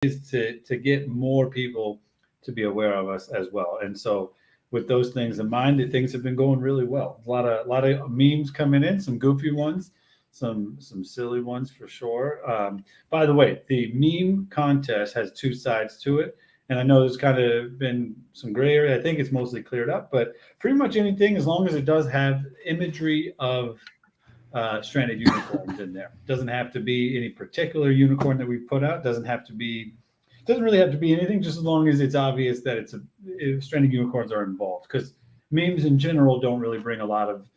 is to get more people to be aware of us as well. And so with those things in mind, things have been going really well. A lot of memes coming in, some goofy ones, some silly ones for sure. By the way, the meme contest has two sides to it. And I know there's kind of been some gray area. I think it's mostly cleared up, but pretty much anything, as long as it does have imagery of stranded unicorns in there. Doesn't have to be any particular unicorn that we put out. Doesn't really have to be anything, just as long as it's obvious that stranded unicorns are involved. Because memes in general don't really bring a lot of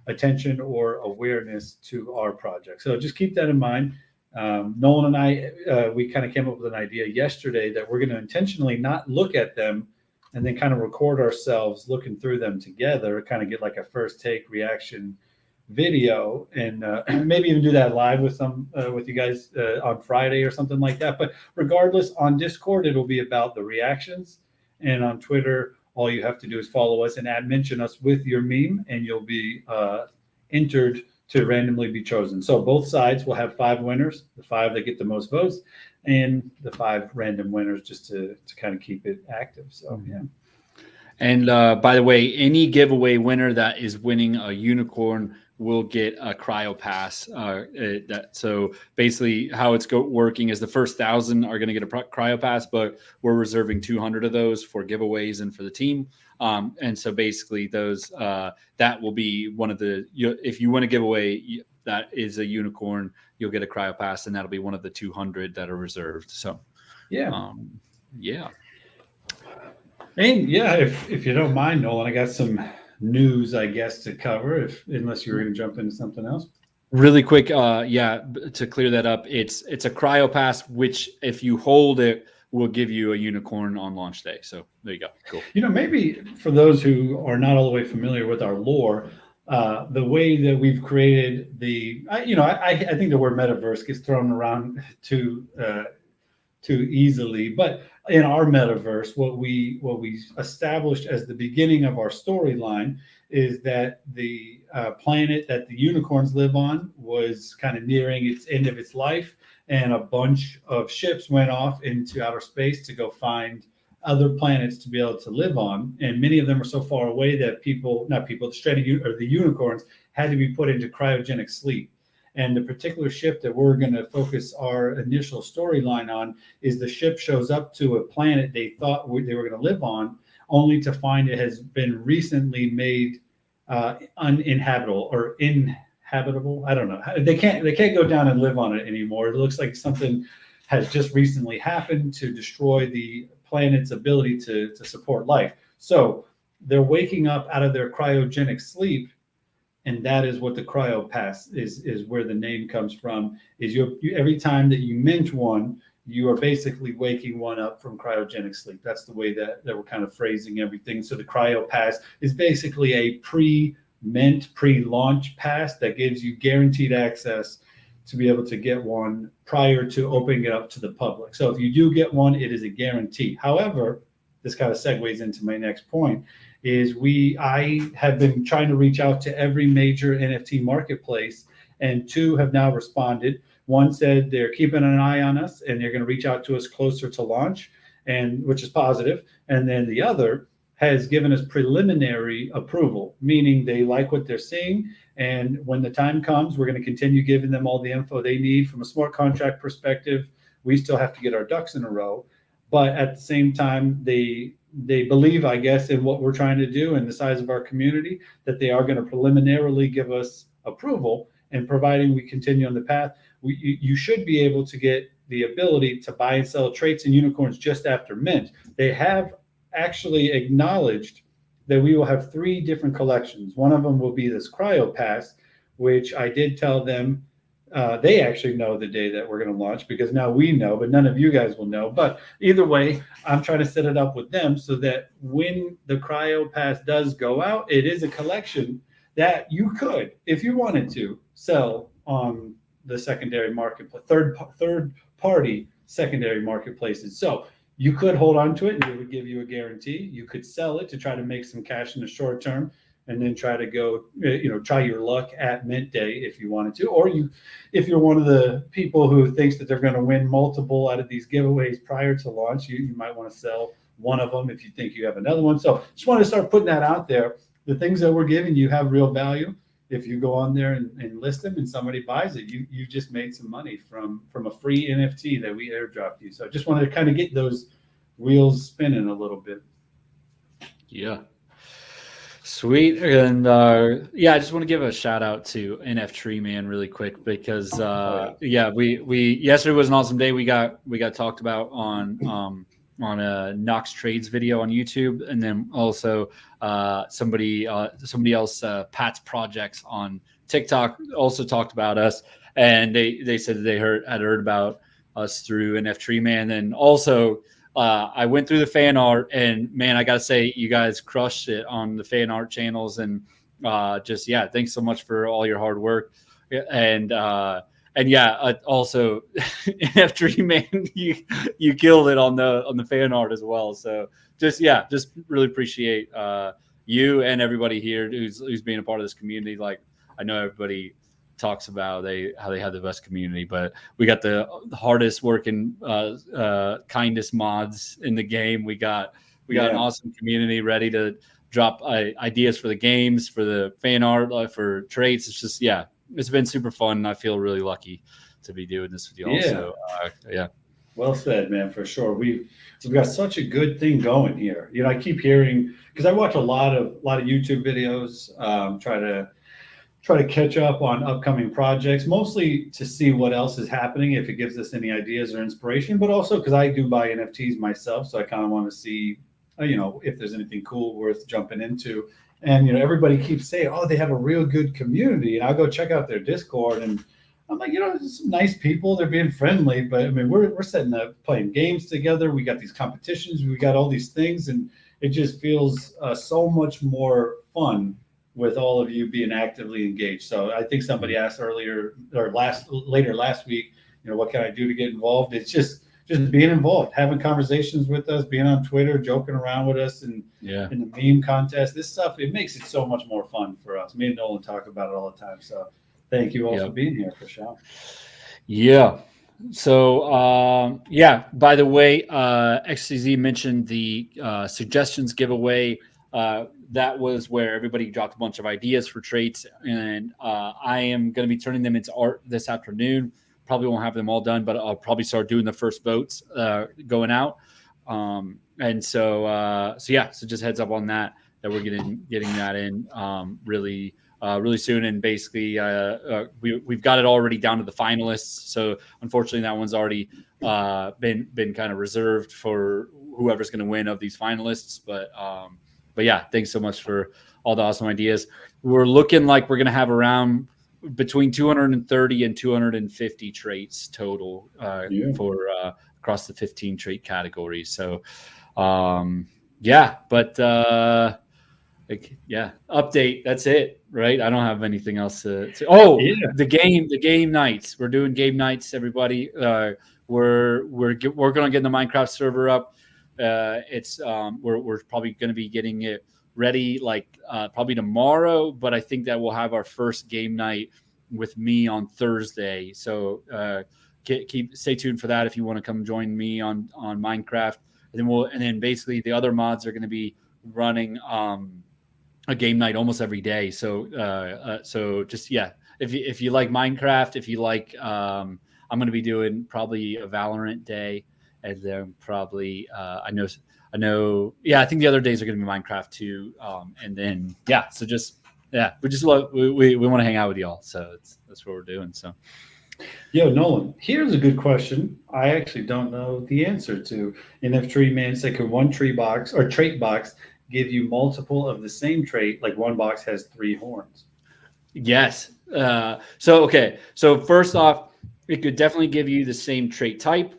attention or awareness to our project. So just keep that in mind. Nolan and I, we kind of came up with an idea yesterday that we're going to intentionally not look at them and then kind of record ourselves looking through them together, kind of get like a first take reaction video, and maybe even do that live with you guys on Friday or something like that. But regardless, on Discord it'll be about the reactions, and on Twitter all you have to do is follow us and mention us with your meme, and you'll be entered to randomly be chosen. So both sides will have 5 winners, the 5 that get the most votes, and the 5 random winners, just to kind of keep it active. So yeah. And by the way, any giveaway winner that is winning a unicorn will get a cryo pass. So basically how it's working is the first 1,000 are going to get a cryo pass, but we're reserving 200 of those for giveaways and for the team. And so basically those, that will be one of the, if you win a giveaway that is a unicorn, you'll get a cryo pass, and that'll be one of the 200 that are reserved. So yeah. Yeah. And yeah, if you don't mind, Nolan, I got some news, I guess, to cover, unless you were going to jump into something else. Really quick, to clear that up, it's a cryo pass, which if you hold it, will give you a unicorn on launch day. So there you go. Cool. Maybe for those who are not all the way familiar with our lore, the way that we've created I think the word metaverse gets thrown around too easily, but in our metaverse, what we established as the beginning of our storyline is that the planet that the unicorns live on was kind of nearing its end of its life, and a bunch of ships went off into outer space to go find other planets to be able to live on, and many of them are so far away that the unicorns had to be put into cryogenic sleep. And the particular ship that we're going to focus our initial storyline on is the ship shows up to a planet they thought they were going to live on, only to find it has been recently made uninhabitable or inhabitable. I don't know. They can't go down and live on it anymore. It looks like something has just recently happened to destroy the planet's ability to support life. So they're waking up out of their cryogenic sleep. And that is what the cryo pass is where the name comes from. Is you every time that you mint one, you are basically waking one up from cryogenic sleep. That's the way that we're kind of phrasing everything. So the cryo pass is basically a pre-mint, pre-launch pass that gives you guaranteed access to be able to get one prior to opening it up to the public. So if you do get one, it is a guarantee. However, this kind of segues into my next point. I have been trying to reach out to every major NFT marketplace, and 2 have now responded. One said they're keeping an eye on us and they're going to reach out to us closer to launch, and which is positive. And then the other has given us preliminary approval, meaning they like what they're seeing. And when the time comes, we're going to continue giving them all the info they need from a smart contract perspective. We still have to get our ducks in a row, but at the same time, they believe, I guess, in what we're trying to do and the size of our community, that they are going to preliminarily give us approval. And providing we continue on the path, you should be able to get the ability to buy and sell traits and unicorns just after mint. They have actually acknowledged that we will have 3 different collections. One of them will be this cryo pass, which I did tell them they actually know the day that we're going to launch, because now we know, but none of you guys will know. But either way, I'm trying to set it up with them so that when the cryo pass does go out, it is a collection that you could, if you wanted to, sell on the secondary marketplace, third party secondary marketplaces. So you could hold on to it and it would give you a guarantee. You could sell it to try to make some cash in the short term. and then try to go, try your luck at mint day if you wanted to, or if you're one of the people who thinks that they're going to win multiple out of these giveaways prior to launch, you might want to sell one of them if you think you have another one. So just want to start putting that out there. The things that we're giving you have real value. If you go on there and list them and somebody buys it, you just made some money from a free NFT that we airdropped you. So I just wanted to kind of get those wheels spinning a little bit. Yeah. Sweet. And yeah, I just want to give a shout out to NF Tree Man really quick because we yesterday was an awesome day. We got talked about on a Knox Trades video on YouTube, and then also somebody else, Pat's Projects on TikTok, also talked about us, and they said that they had heard about us through NF Tree Man, and also I went through the fan art, and man, I gotta say, you guys crushed it on the fan art channels, and thanks so much for all your hard work, and also NF Tree Man, you killed it on the fan art as well. So just really appreciate you and everybody here who's being a part of this community. Like, I know everybody talks about how they have the best community, but we got the hardest working, kindest mods in the game. We got an awesome community ready to drop ideas for the games, for the fan art, for traits. It's just, it's been super fun. And I feel really lucky to be doing this with you all. So, Well said, man, for sure. We've got such a good thing going here. I keep hearing, because I watch a lot of YouTube videos, try to catch up on upcoming projects, mostly to see what else is happening, if it gives us any ideas or inspiration, but also because I do buy NFTs myself. So I kind of want to see, if there's anything cool worth jumping into. And, everybody keeps saying, oh, they have a real good community. And I'll go check out their Discord, and I'm like, there's some nice people. They're being friendly, but I mean, we're setting up, playing games together. We got these competitions. We got all these things, and it just feels so much more fun with all of you being actively engaged. So I think somebody asked later last week, what can I do to get involved? It's just being involved, having conversations with us, being on Twitter, joking around with us, and in the meme contest. This stuff, it makes it so much more fun for us. Me and Nolan talk about it all the time. So thank you all for being here, for sure. Yeah. So, by the way, XCZ mentioned the suggestions giveaway. That was where everybody dropped a bunch of ideas for traits, and I am going to be turning them into art this afternoon. Probably won't have them all done, but I'll probably start doing the first votes going out. So just heads up on that we're getting that in really soon. And basically, we've got it already down to the finalists. So unfortunately, that one's already been kind of reserved for whoever's going to win of these finalists. But yeah, thanks so much for all the awesome ideas. We're looking like we're going to have around between 230 and 250 traits total for across the 15 trait categories. So, update. That's it, right? I don't have anything else to. The game nights. We're doing game nights, everybody. We're going to get the Minecraft server up. We're probably going to be getting it ready probably tomorrow, but I think that we'll have our first game night with me on Thursday. So stay tuned for that if you want to come join me on Minecraft. And then basically the other mods are going to be running a game night almost every day. So if you like Minecraft, if you like I'm going to be doing probably a Valorant day. And then probably, I think the other days are going to be Minecraft too. And then, we want to hang out with y'all. So that's what we're doing. So, Yo, Nolan, here's a good question. I actually don't know the answer to. NF Tree Man said, could one tree box or trait box give you multiple of the same trait? Like one box has 3 horns. Yes. So first off, it could definitely give you the same trait type.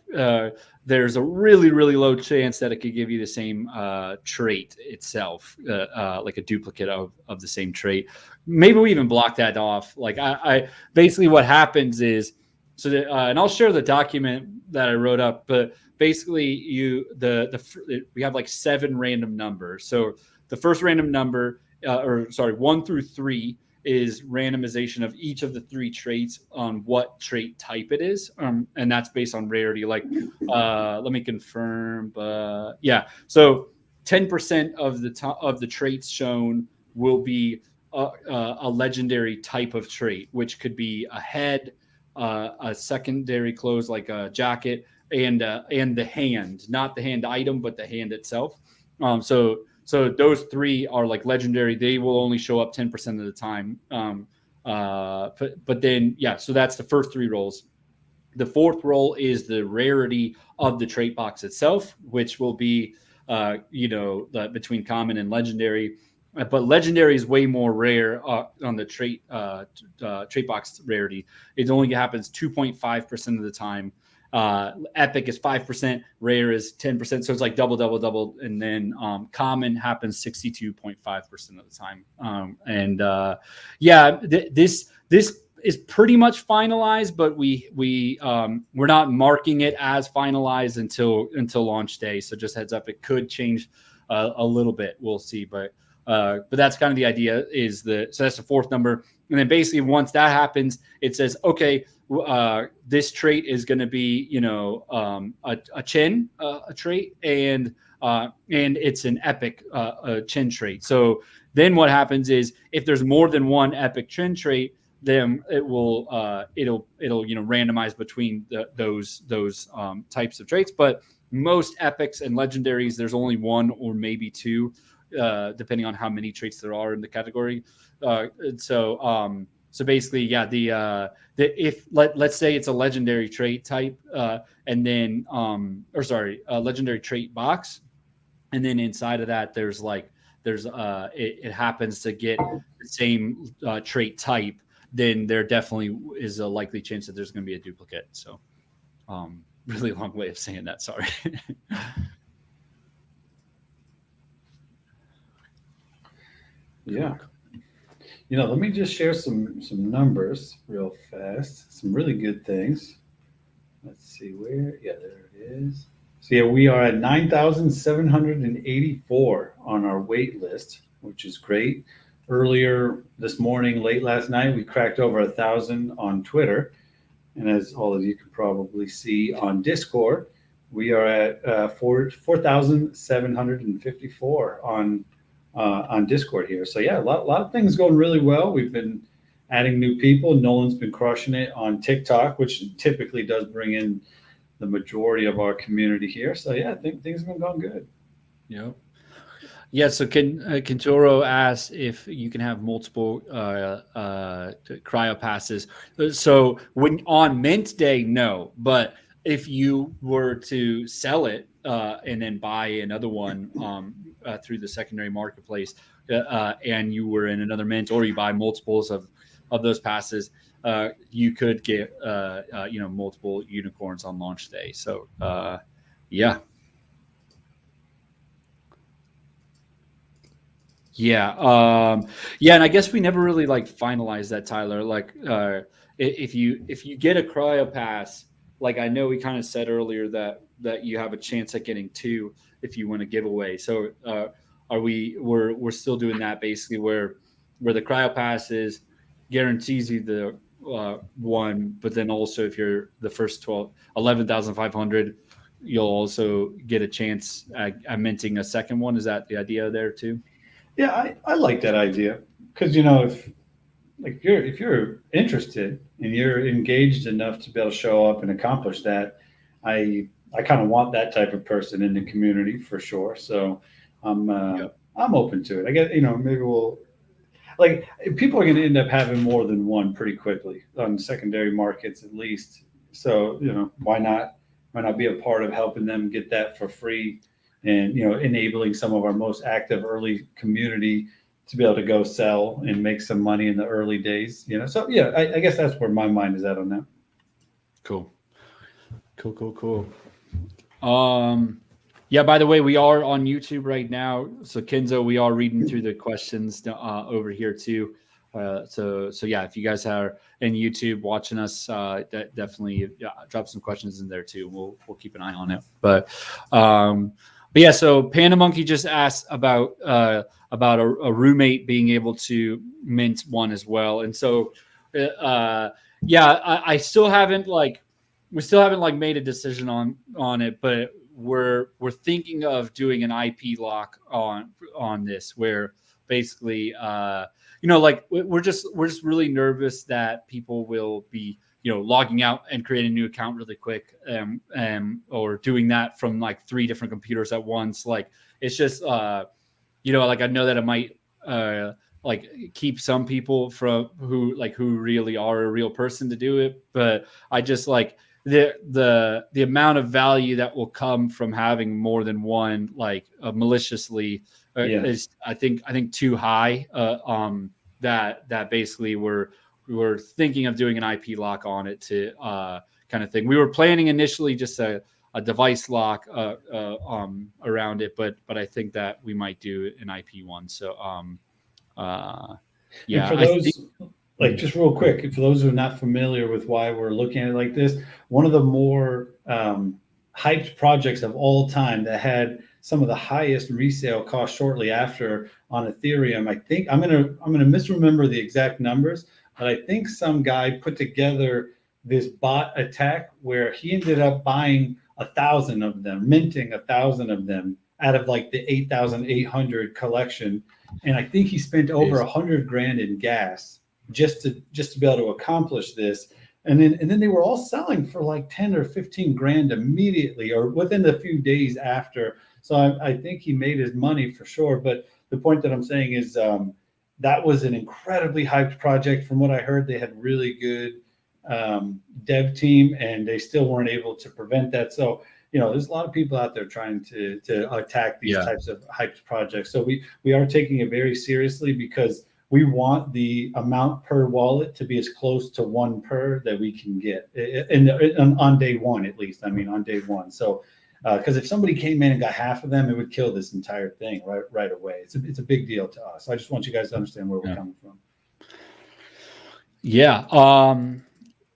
There's a really, really low chance that it could give you the same trait itself, like a duplicate of the same trait. Maybe we even block that off. Like I basically what happens is, and I'll share the document that I wrote up, but basically we have like 7 random numbers. So the first random number 1 through 3 is randomization of each of the 3 traits on what trait type it is, and that's based on rarity. Like, let me confirm. Yeah, so 10% of the traits shown will be a legendary type of trait, which could be a head, a secondary clothes like a jacket, and the hand, not the hand item, but the hand itself. So those 3 are like legendary. They will only show up 10% of the time. But then, yeah, so that's the first 3 rolls. The 4th roll is the rarity of the trait box itself, which will be, between common and legendary. But legendary is way more rare on the trait box rarity. It only happens 2.5% of the time. Epic is 5%, rare is 10%, so it's like double, and then common happens 62.5% of the time. This is pretty much finalized, but we're not marking it as finalized until launch day. So just heads up, it could change a little bit. We'll see, but that's kind of the idea. So that's the 4th number, and then basically once that happens, it says, okay, this trait is going to be, a chin trait, and it's an epic chin trait. So then what happens is if there's more than one epic chin trait, then it'll randomize between those types of traits. But most epics and legendaries, there's only 1 or maybe 2, depending on how many traits there are in the category. So basically, yeah, let's say it's a legendary trait type, and then a legendary trait box, and then inside of that it happens to get the same trait type, then there definitely is a likely chance that there's going to be a duplicate. So, really long way of saying that. Sorry. Yeah. Let me just share some numbers real fast. Some really good things. Let's see where. Yeah, there it is. So yeah, we are at 9,784 on our wait list, which is great. Earlier this morning, late last night, we cracked over 1,000 on Twitter. And as all of you can probably see on Discord, we are at 4,754 on Discord here. So yeah, a lot of things going really well. We've been adding new people. Nolan's been crushing it on TikTok, which typically does bring in the majority of our community here. So yeah, I think things have been going good. Yep. Yeah. So Kentoro asks if you can have multiple cryo passes. So when on mint day, no. But if you were to sell it and then buy another one through the secondary marketplace, and you were in another mint, or you buy multiples of those passes, you could get multiple unicorns on launch day. So yeah. Yeah. And I guess we never really finalized that, Tyler. If you get a cryo pass, I know we kind of said earlier that you have a chance at getting 2 if you win a giveaway. So we're still doing that basically where the cryo pass guarantees you the 1, but then also if you're the first 11,500, you'll also get a chance at minting a second one. Is that the idea there too? Yeah, I like that idea because if you're interested and you're engaged enough to be able to show up and accomplish that, I kind of want that type of person in the community for sure. So I'm open to it. I guess maybe we'll people are going to end up having more than one pretty quickly on secondary markets at least. So why not be a part of helping them get that for free? And enabling some of our most active early community to be able to go sell and make some money in the early days. So yeah, I guess that's where my mind is at on that. Cool. Yeah. By the way, we are on YouTube right now. So Kenzo, we are reading through the questions over here too. So yeah, if you guys are in YouTube watching us, definitely drop some questions in there too. We'll keep an eye on it. But yeah, so Panda Monkey just asked about about a roommate being able to mint one as well. And so, I still haven't we still haven't made a decision on it, but we're thinking of doing an IP lock on this, where basically, we're just really nervous that people will be logging out and creating a new account really quick, or doing that from 3 different computers at once. Like, it's just I know that it might keep some people from who really are a real person to do it, but I just the amount of value that will come from having more than one maliciously is I think too high. That basically we're thinking of doing an IP lock on it to kind of thing. We were planning initially just a device lock around it, but I think that we might do an IP one. So And for those, just real quick, for those who are not familiar with why we're looking at it like this, one of the more hyped projects of all time that had some of the highest resale costs shortly after on Ethereum. I think I'm gonna misremember the exact numbers, but I think some guy put together this bot attack where he ended up buying 1,000 of them, minting 1,000 of them out of the 8,800 collection. And I think he spent over $100,000 in gas just to be able to accomplish this. And then they were all selling for 10 or 15 grand immediately or within a few days after. So I think he made his money for sure. But the point that I'm saying is that was an incredibly hyped project. From what I heard, they had really good dev team, and they still weren't able to prevent that. So there's a lot of people out there trying to attack these types of hyped projects. So we are taking it very seriously, because we want the amount per wallet to be as close to 1 per that we can get on day one, at least. I mean, on day one. So because if somebody came in and got half of them, it would kill this entire thing right away. It's a big deal to us. I just want you guys to understand where we're coming from. Yeah.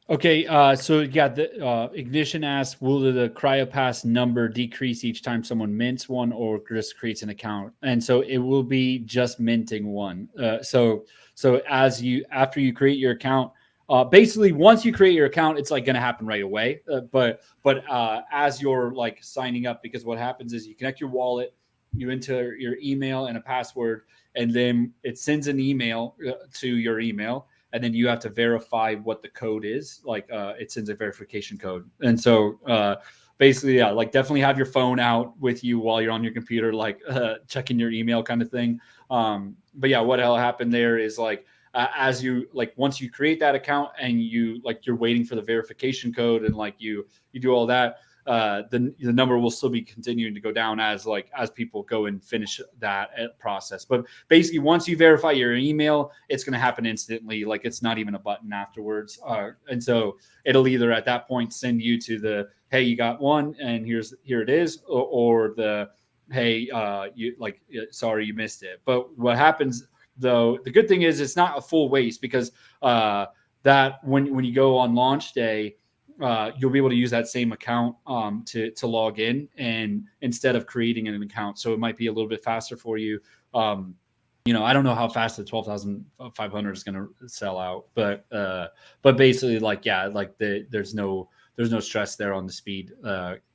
Okay, the Ignition asks, will the CryoPass number decrease each time someone mints one or just creates an account? And so it will be just minting one. So after you create your account, basically once you create your account, it's going to happen right away. But as you're signing up, because what happens is you connect your wallet, you enter your email and a password, and then it sends an email to your email. And then you have to verify what the code is. It sends a verification code. And so basically, definitely have your phone out with you while you're on your computer, checking your email kind of thing. But yeah, what'll happen there is as you once you create that account and you're waiting for the verification code and you do all that, the number will still be continuing to go down as people go and finish that process. But basically, once you verify your email, it's going to happen instantly. It's not even a button afterwards. And so it'll either at that point send you to the, hey, you got one, and here it is, or the, hey, sorry, you missed it. But what happens though, the good thing is it's not a full waste, because that when you go on launch day, you'll be able to use that same account to log in, and instead of creating an account. So it might be a little bit faster for you. I don't know how fast the 12,500 is going to sell out, but basically there's no stress there on the speed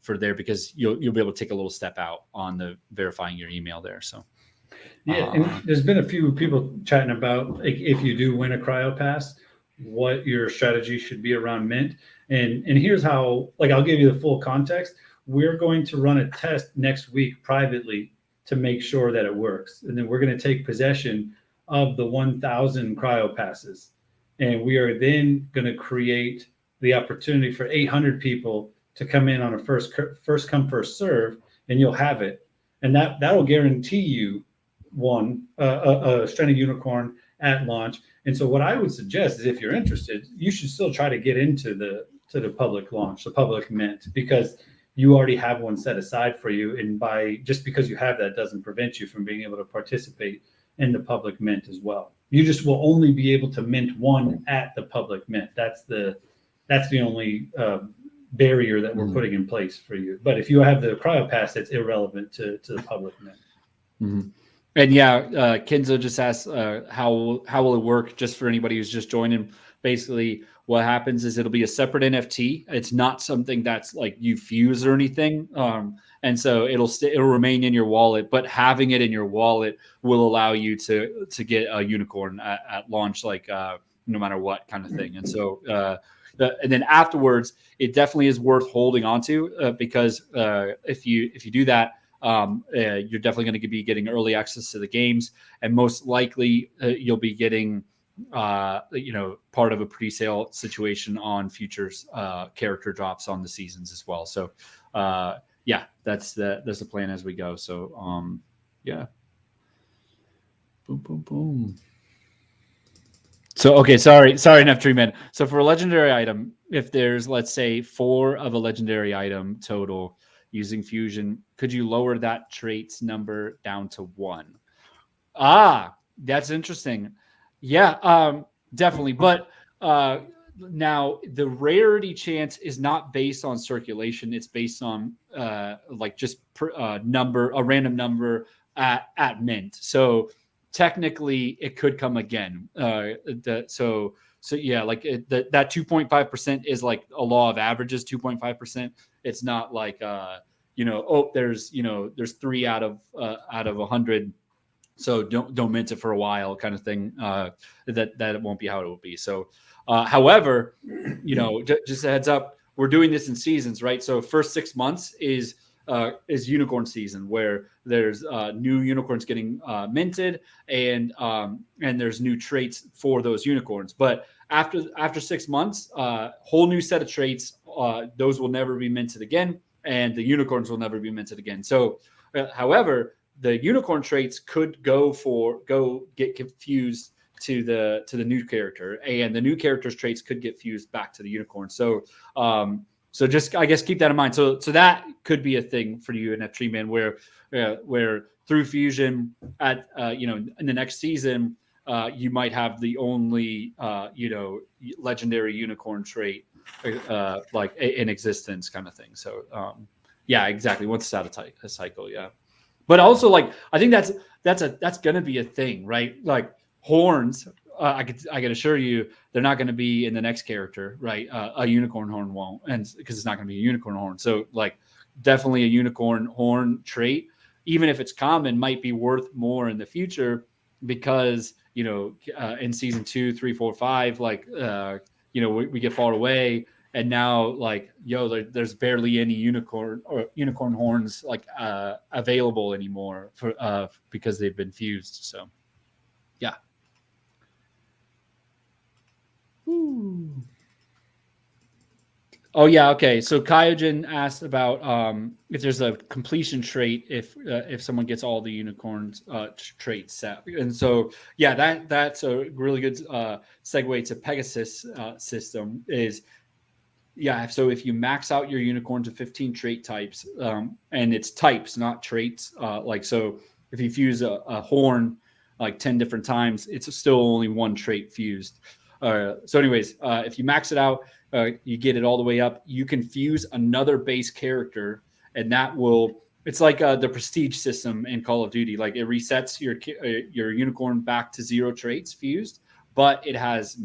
for there, because you'll be able to take a little step out on the verifying your email there. So. Yeah, and there's been a few people chatting about if you do win a CryoPass, what your strategy should be around mint. And here's how, I'll give you the full context. We're going to run a test next week privately to make sure that it works. And then we're going to take possession of the 1,000 CryoPasses. And we are then going to create the opportunity for 800 people to come in on a first come, first serve, and you'll have it. And that'll guarantee you a stranded unicorn at launch. And so what I would suggest is, if you're interested, you should still try to get into the public launch, the public mint, because you already have one set aside for you. And just because you have that doesn't prevent you from being able to participate in the public mint as well. You just will only be able to mint one at the public mint. That's the only barrier that we're putting in place for you. But if you have the CryoPass, it's irrelevant to the public mint. Mm-hmm. And yeah, Kenzo just asked how will it work? Just for anybody who's just joining, basically what happens is it'll be a separate NFT. It's not something that's like you fuse or anything, and so it'll remain in your wallet. But having it in your wallet will allow you to get a unicorn at launch, like no matter what kind of thing. And so and then afterwards, it definitely is worth holding onto because if you do that. You're definitely going to be getting early access to the games, and most likely you'll be getting, part of a pre-sale situation on futures character drops on the seasons as well. So, yeah, that's the plan as we go. So, yeah, boom, boom, boom. So, okay, sorry, enough tree man. So for a legendary item, if there's, let's say, 4 of a legendary item total using fusion, could you lower that trait's number down to 1? That's interesting. Yeah, definitely. But now the rarity chance is not based on circulation. It's based on like just a random number at mint. So technically it could come again. So yeah, like that 2.5% is like a law of averages, 2.5%. It's not like there's 3 out of 100, so don't mint it for a while kind of thing. That won't be how it will be. So however, just a heads up, we're doing this in seasons, right? So first 6 months is unicorn season, where there's new unicorns getting minted, and there's new traits for those unicorns. But after 6 months, whole new set of traits. Those will never be minted again, and the unicorns will never be minted again. So, however, the unicorn traits could get confused to the new character, and the new character's traits could get fused back to the unicorn. So, so just, I guess, keep that in mind. So that could be a thing for you in F3 Man, where through fusion at in the next season, you might have the only legendary unicorn trait like in existence, kind of thing. So yeah, exactly. Once it's out of a cycle, yeah. But also, like, I think that's gonna be a thing, right? Like horns. I can assure you, they're not going to be in the next character, right? A unicorn horn won't, and because it's not going to be a unicorn horn. So, like, definitely a unicorn horn trait, even if it's common, might be worth more in the future because in season 2, 3, 4, 5, like we get far away, and now like there's barely any unicorn horns like available anymore for because they've been fused. So, yeah. Ooh. Oh yeah, okay. So Kyojin asked about if there's a completion trait if someone gets all the unicorns traits set, and so yeah, that's a really good segue to Pegasus system. Is yeah, so if you max out your unicorn to 15 trait types, and it's types, not traits, like so if you fuse a horn like 10 different times, it's still only 1 trait fused. So anyways, if you max it out, you get it all the way up, you can fuse another base character, and that will, it's like the prestige system in Call of Duty. Like it resets your unicorn back to 0 traits fused, but it has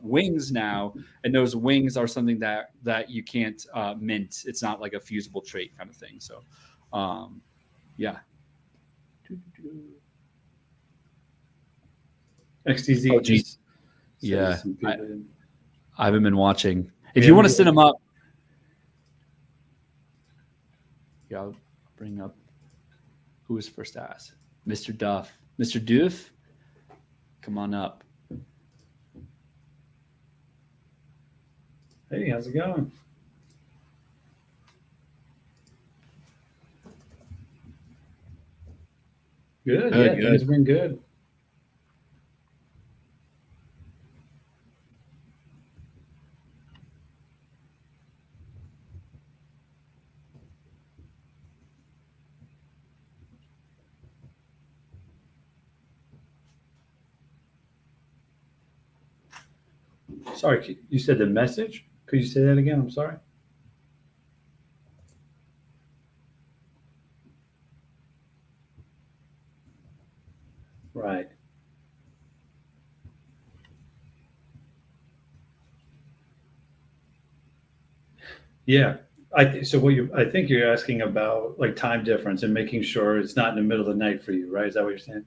wings now, and those wings are something that you can't mint. It's not like a fusible trait kind of thing. So yeah. XTZ. Oh, geez. Yeah, I haven't been watching. If you want to send them up, yeah, I'll bring up who was first asked. Mr. Duff. Mr. Doof, come on up. Hey, how's it going? Good. Yeah, things have been good. Sorry, you said the message? Could you say that again? I'm sorry. Right. Yeah. So I think you're asking about like time difference and making sure it's not in the middle of the night for you, right? Is that what you're saying?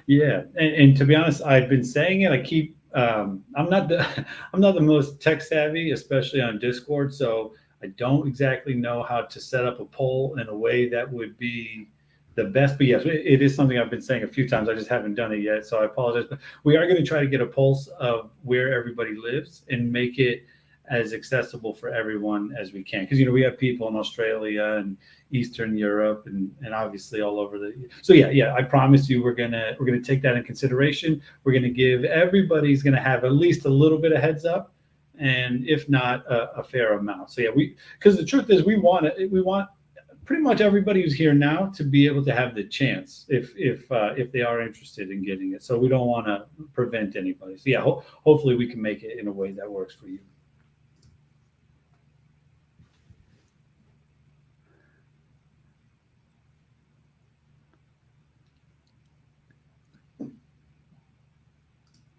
Yeah, and to be honest, I've been saying it. I keep I'm not the I'm not the most tech savvy, especially on Discord, so I don't exactly know how to set up a poll in a way that would be the best. But yes, it is something I've been saying a few times. I just haven't done it yet, so I apologize. But we are going to try to get a pulse of where everybody lives and make it as accessible for everyone as we can. Because we have people in Australia and Eastern Europe and obviously all over the. So yeah, I promise you we're gonna take that in consideration. We're gonna give everybody's gonna have at least a little bit of heads up, and if not a fair amount. So yeah, because the truth is we want pretty much everybody who's here now to be able to have the chance if they are interested in getting it. So we don't want to prevent anybody. So yeah, hopefully we can make it in a way that works for you.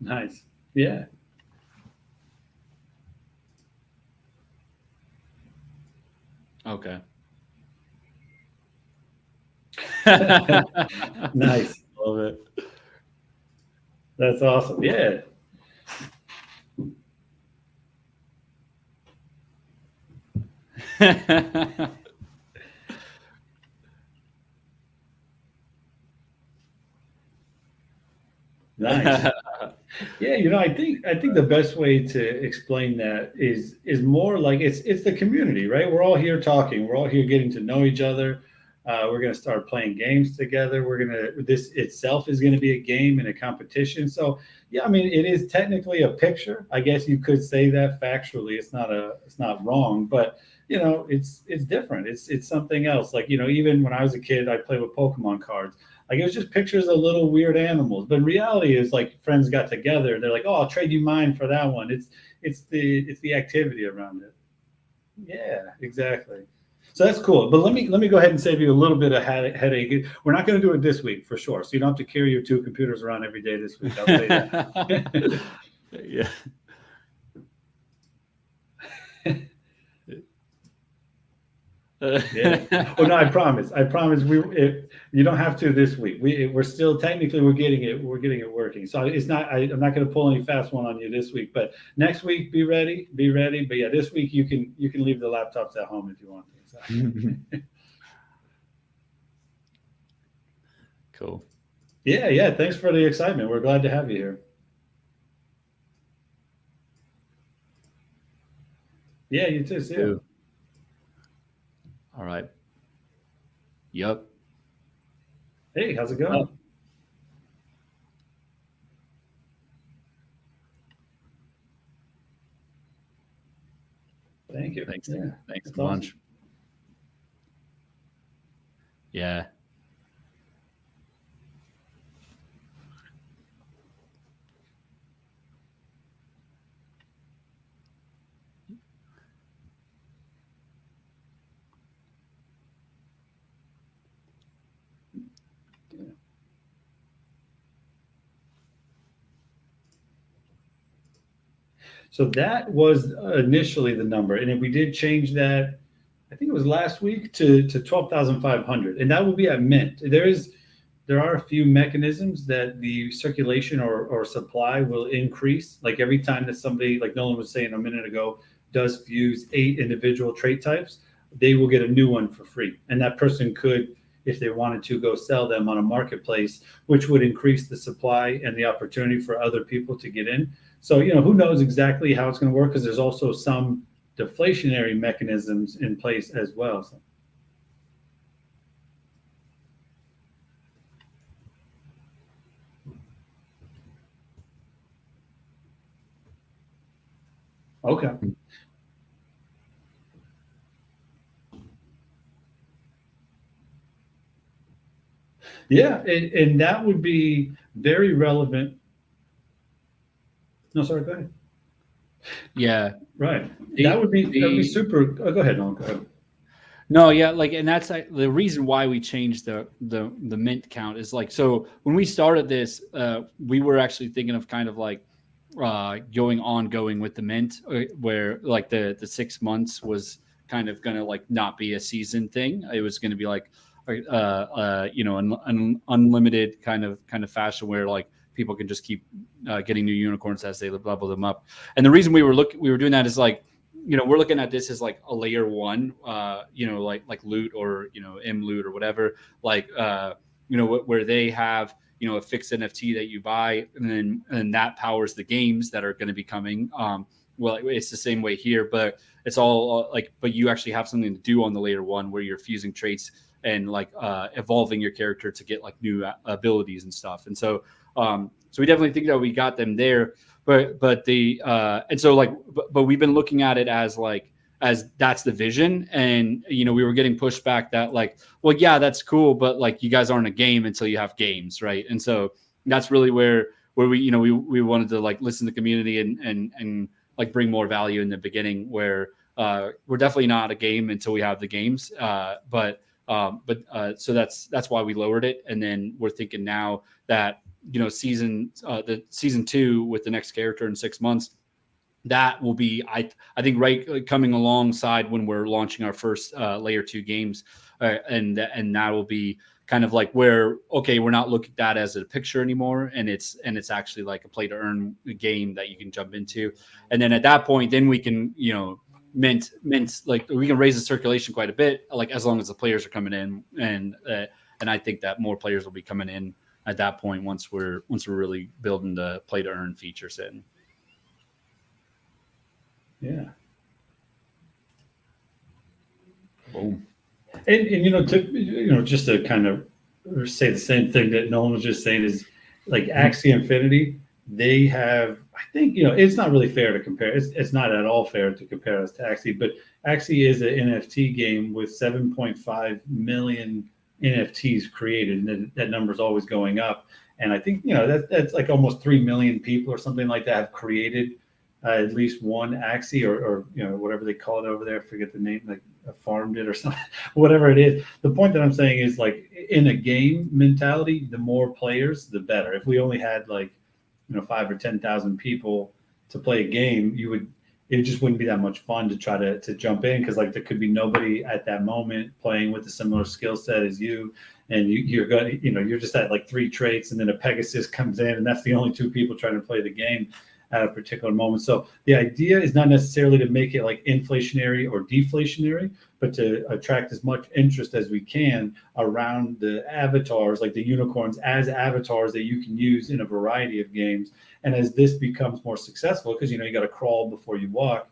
Nice. Yeah. Okay. Nice. Love it. That's awesome. Yeah. Nice. Yeah, I think the best way to explain that is more like it's the community, right? We're all here talking. We're all here getting to know each other. We're gonna start playing games together. This itself is gonna be a game and a competition. So yeah, I mean it is technically a picture. I guess you could say that factually. It's not wrong, but it's different. It's something else. Like even when I was a kid, I played with Pokemon cards. Like it was just pictures of little weird animals. But in reality is like friends got together. They're like, "Oh, I'll trade you mine for that one." It's the activity around it. Yeah, exactly. So that's cool. But let me go ahead and save you a little bit of headache. We're not going to do it this week for sure. So you don't have to carry your two computers around every day this week. I'll tell you that. Yeah. Yeah. Well, no, I promise. I promise. You don't have to this week. We're still technically we're getting it. We're getting it working. So it's not. I'm not going to pull any fast one on you this week. But next week, be ready. Be ready. But yeah, this week you can leave the laptops at home if you want to. So. Cool. Yeah. Thanks for the excitement. We're glad to have you here. Yeah, you too. See ya. Cool. All right. Yep. Hey, how's it Oh, going? Thank you. thanks. Yeah, Thanks that's a awesome. bunch. Yeah. So that was initially the number, and then we did change that. I think it was last week to 12,500, and that will be at mint. There are a few mechanisms that the circulation or supply will increase. Like every time that somebody, like Nolan was saying a minute ago, does fuse 8 individual trait types, they will get a new one for free, and that person could, if they wanted to, go sell them on a marketplace, which would increase the supply and the opportunity for other people to get in. So who knows exactly how it's going to work because there's also some deflationary mechanisms in place as well. So, okay. Yeah, and that would be very relevant. No, sorry, go ahead. Yeah. Right. The That would be the super. Oh, go ahead, Nolan. Go ahead. No, yeah, like, and that's like, the reason why we changed the mint count is like, so when we started this, we were actually thinking of kind of like going ongoing with the mint, where like the 6 months was kind of gonna like not be a season thing. It was gonna be like an unlimited kind of fashion where like people can just keep getting new unicorns as they level them up. And the reason we were doing that is like, we're looking at this as like a layer one, like loot, or M loot or whatever, like where they have a fixed NFT that you buy, and that powers the games that are going to be coming. Well, it's the same way here, but it's all but you actually have something to do on the layer one where you're fusing traits and like evolving your character to get like new abilities and stuff. And so we definitely think that we got them there. But the and so like but we've been looking at it as like, as that's the vision. And we were getting pushback that like, well, yeah, that's cool, but like you guys aren't a game until you have games, right? And so that's really where we wanted to like listen to the community and like bring more value in the beginning, where we're definitely not a game until we have the games. So that's why we lowered it. And then we're thinking now that season 2 with the next character in 6 months, that will be I think right coming alongside when we're launching our first layer 2 games, and that will be kind of like where, okay, we're not looking at that as a picture anymore, and it's actually like a play to earn game that you can jump into. And then at that point, then we can mint, like we can raise the circulation quite a bit, like as long as the players are coming in. And I think that more players will be coming in at that point once we're really building the play to earn features in. Yeah. Boom. And just to kind of say the same thing that Nolan was just saying, is like Axie Infinity, they have, I think, it's not really fair to compare. It's not at all fair to compare us to Axie, but Axie is an NFT game with 7.5 million NFTs created, and that number is always going up. And I think, that's like almost 3 million people or something like that have created at least one Axie, or whatever they call it over there. I forget the name, like farmed it or something, whatever it is. The point that I'm saying is, like, in a game mentality, the more players, the better. If we only had like 5 or 10,000 people to play a game, it just wouldn't be that much fun to try to jump in, because like there could be nobody at that moment playing with a similar skill set as you, and you're just at like 3 traits, and then a Pegasus comes in, and that's the only 2 people trying to play the game at a particular moment. So the idea is not necessarily to make it like inflationary or deflationary, but to attract as much interest as we can around the avatars, like the unicorns as avatars that you can use in a variety of games. And as this becomes more successful, because you got to crawl before you walk,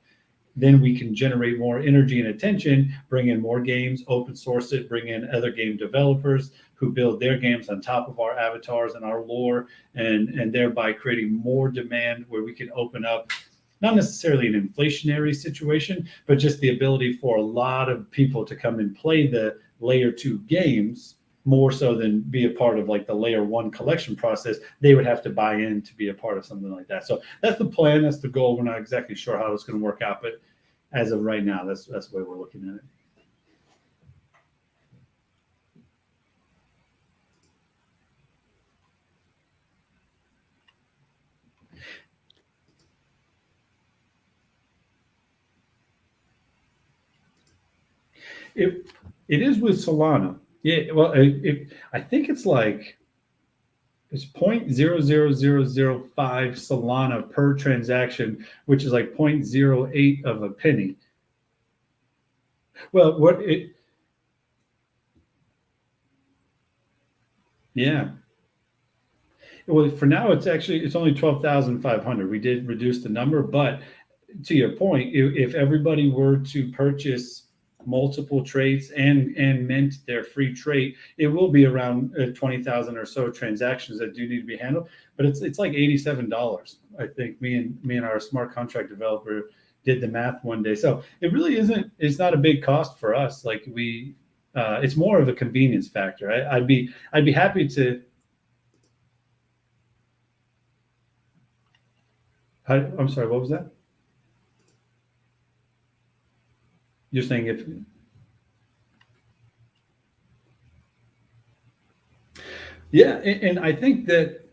then we can generate more energy and attention, bring in more games, open source it, bring in other game developers who build their games on top of our avatars and our lore, and thereby creating more demand, where we can open up not necessarily an inflationary situation, but just the ability for a lot of people to come and play the layer 2 games, more so than be a part of like the layer 1 collection process. They would have to buy in to be a part of something like that. So that's the plan. That's the goal. We're not exactly sure how it's going to work out, but as of right now, that's the way we're looking at it. It is with Solana. Yeah. Well, I think it's 0.00005 Solana per transaction, which is like 0.08 of a penny. Well, yeah. Well, for now, it's only 12,500. We did reduce the number, but to your point, if everybody were to purchase multiple traits and mint their free trait, it will be around 20,000 or so transactions that do need to be handled. But it's like $87. I think me and our smart contract developer did the math one day. So it really isn't. It's not a big cost for us. Like it's more of a convenience factor. I'd be happy to. I'm sorry. What was that? You're saying if Yeah, and I think that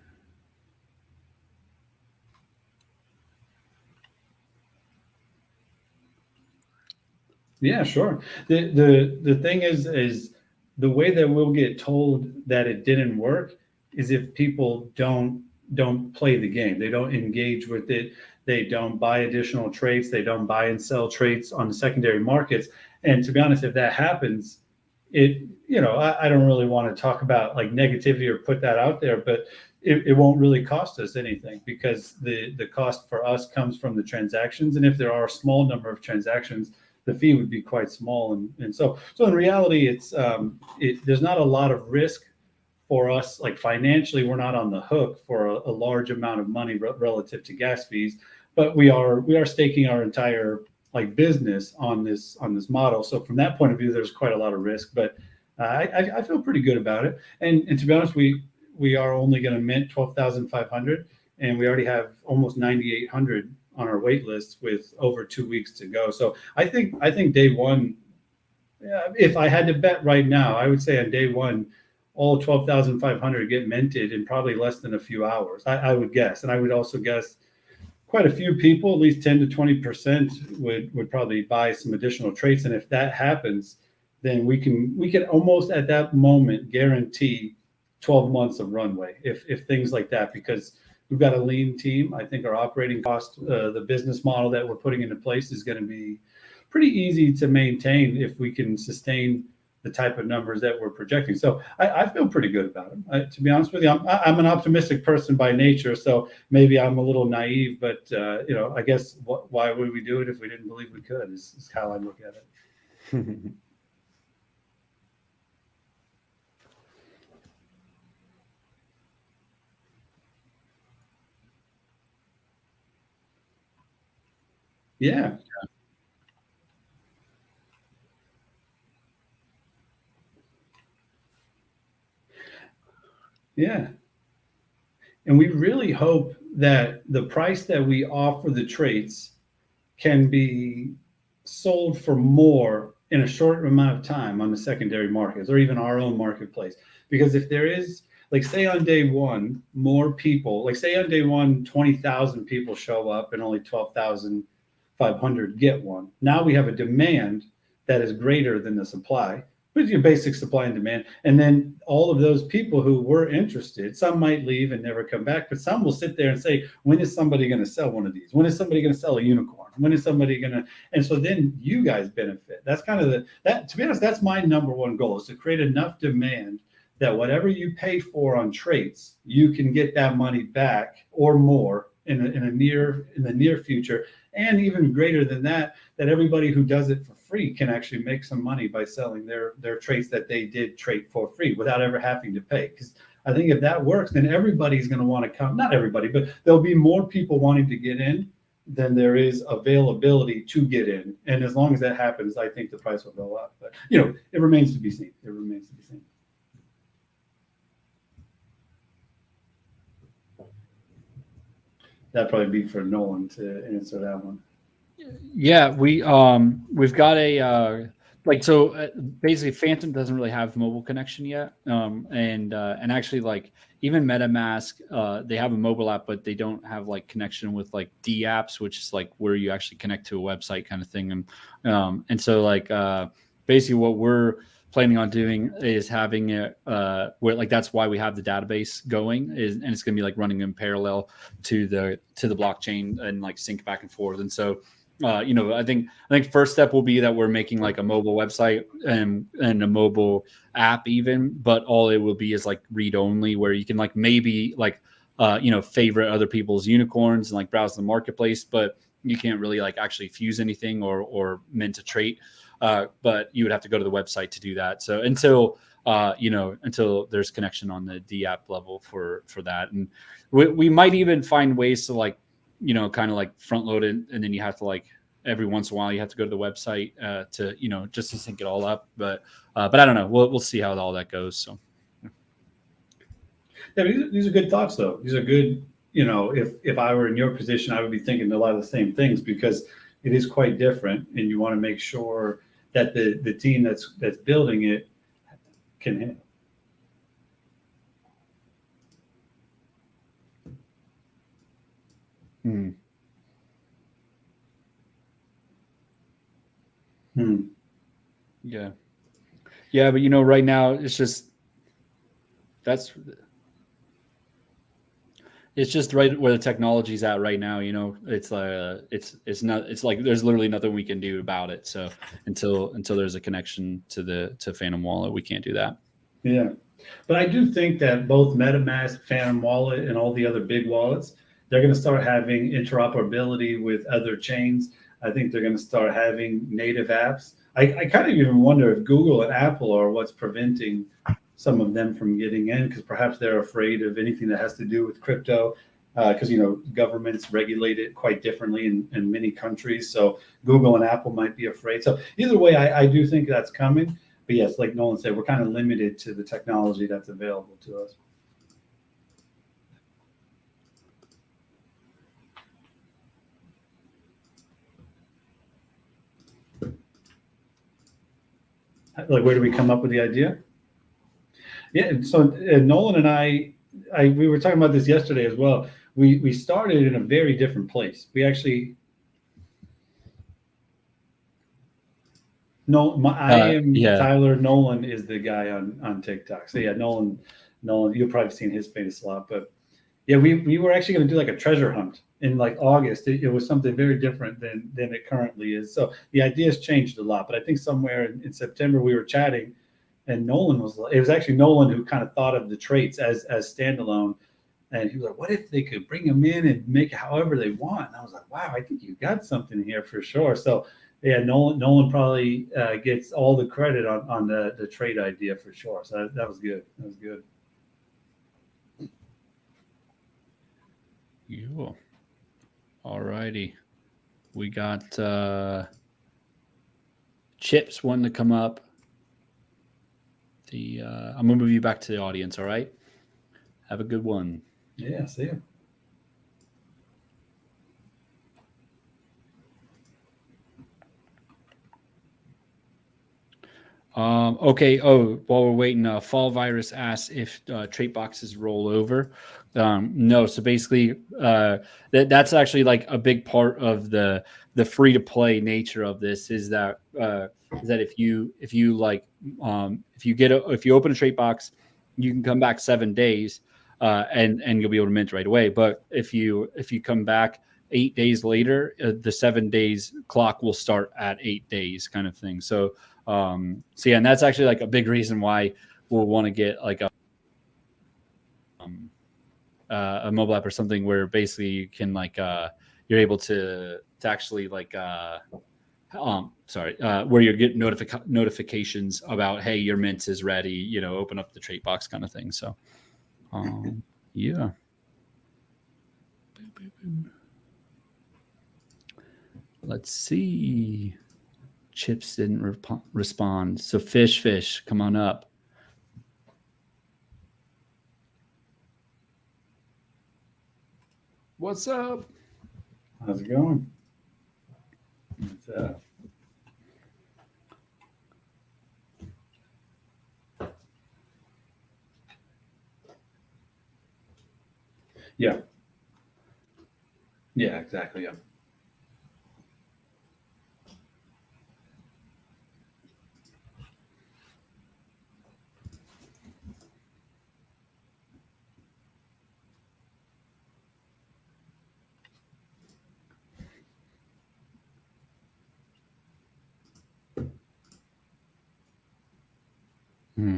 yeah, sure. The thing is the way that we'll get told that it didn't work is if people don't play the game. They don't engage with it. They don't buy additional traits. They don't buy and sell traits on the secondary markets. And to be honest, if that happens, it I don't really want to talk about like negativity or put that out there, but it won't really cost us anything because the cost for us comes from the transactions. And if there are a small number of transactions, the fee would be quite small. And so in reality, there's not a lot of risk for us. Like financially, we're not on the hook for a large amount of money relative to gas fees, but we are staking our entire like business on this model. So from that point of view, there's quite a lot of risk, but I feel pretty good about it. And to be honest, we are only going to mint 12,500, and we already have almost 9,800 on our wait list with over 2 weeks to go. So I think day one, if I had to bet right now, I would say on day one, all 12,500 get minted in probably less than a few hours. I would guess, and I would also guess quite a few people, at least 10 to 20%, would probably buy some additional traits. And if that happens, then we can almost at that moment guarantee 12 months of runway if things like that, because we've got a lean team. I think our operating cost, the business model that we're putting into place is going to be pretty easy to maintain if we can sustain the type of numbers that we're projecting. So I feel pretty good about them. To be honest with you, I'm an optimistic person by nature, so maybe I'm a little naive, but I guess why would we do it if we didn't believe we could? Is how I look at it. Yeah, yeah. And we really hope that the price that we offer the traits can be sold for more in a short amount of time on the secondary markets or even our own marketplace. Because if there is, like, say on day one, more people, like, say on day one, 20,000 people show up and only 12,500 get one. Now we have a demand that is greater than the supply, with your basic supply and demand. And then all of those people who were interested, some might leave and never come back, but some will sit there and say, when is somebody going to sell one of these? When is somebody going to sell a unicorn? When is somebody going to? And so then you guys benefit. That's kind of to be honest, that's my number one goal, is to create enough demand that whatever you pay for on traits, you can get that money back or more in the near future, and even greater than that, that everybody who does it for free can actually make some money by selling their traits that they did trait for free without ever having to pay. Because I think if that works, then everybody's going to want to come. Not everybody, but there'll be more people wanting to get in than there is availability to get in. And as long as that happens, I think the price will go up. But it remains to be seen. It remains to be seen. That'd probably be for Nolan to answer that one. Yeah, we've got a basically Phantom doesn't really have mobile connection yet, and actually like even MetaMask, they have a mobile app, but they don't have like connection with like D apps, which is like where you actually connect to a website kind of thing, and so like basically what we're planning on doing is having it where like that's why we have the database going and it's going to be like running in parallel to the blockchain and like sync back and forth. And so I think first step will be that we're making like a mobile website and a mobile app even, but all it will be is like read only, where you can like maybe like favorite other people's unicorns and like browse the marketplace, but you can't really like actually fuse anything or mint a trait. But you would have to go to the website to do that. So until there's connection on the D app level for that, and we might even find ways to like kind of like front load it, and then you have to like every once in a while you have to go to the website to just to sync it all up. But I don't know. We'll see how all that goes. So yeah, these are good thoughts though. These are good. If I were in your position, I would be thinking a lot of the same things, because it is quite different, and you want to make sure that the team that's building it can handle. Hmm. Yeah. Yeah, but right now it's just that's it's just right where the technology's at right now. It's it's like there's literally nothing we can do about it. So until there's a connection to Phantom Wallet, we can't do that. Yeah. But I do think that both MetaMask, Phantom Wallet, and all the other big wallets, they're going to start having interoperability with other chains. I think they're going to start having native apps. I kind of even wonder if Google and Apple are what's preventing some of them from getting in, because perhaps they're afraid of anything that has to do with crypto, because governments regulate it quite differently in many countries. So Google and Apple might be afraid. So either way, I do think that's coming. But yes, like Nolan said, we're kind of limited to the technology that's available to us. Like, where do we come up with the idea? Yeah, so Nolan and we were talking about this yesterday as well. We started in a very different place. We actually, I am Yeah. Tyler. Nolan is the guy on TikTok. So yeah, Nolan, you've probably seen his face a lot, but yeah, we were actually going to do like a treasure hunt in like August. It was something very different than it currently is. So the idea has changed a lot. But I think somewhere in September we were chatting, and it was actually Nolan who kind of thought of the traits as standalone. And he was like, "What if they could bring them in and make it however they want?" And I was like, "Wow, I think you got something here for sure." So yeah, Nolan probably gets all the credit on the trade idea for sure. So that was good. That was good. Cool. All righty. We got Chips wanting to come up. I'm gonna move you back to the audience. All right. Have a good one. Yeah, see you. Okay. Oh, while we're waiting, Fall Virus asks if trait boxes roll over. No. So basically, that's actually like a big part of the free to play nature of this is that if you open a trait box, you can come back 7 days, and you'll be able to mint right away. But if you come back 8 days later, the 7 days clock will start at 8 days, kind of thing. So yeah, and that's actually like a big reason why we'll want to get like a mobile app or something where basically you can like you're able to actually like where you get notifications about, hey, your mint is ready, open up the trait box kind of thing. So yeah. Let's see. Chips didn't respond. So fish, come on up. What's up? How's it going? What's up? Yeah. Yeah, exactly. Yeah. Hmm.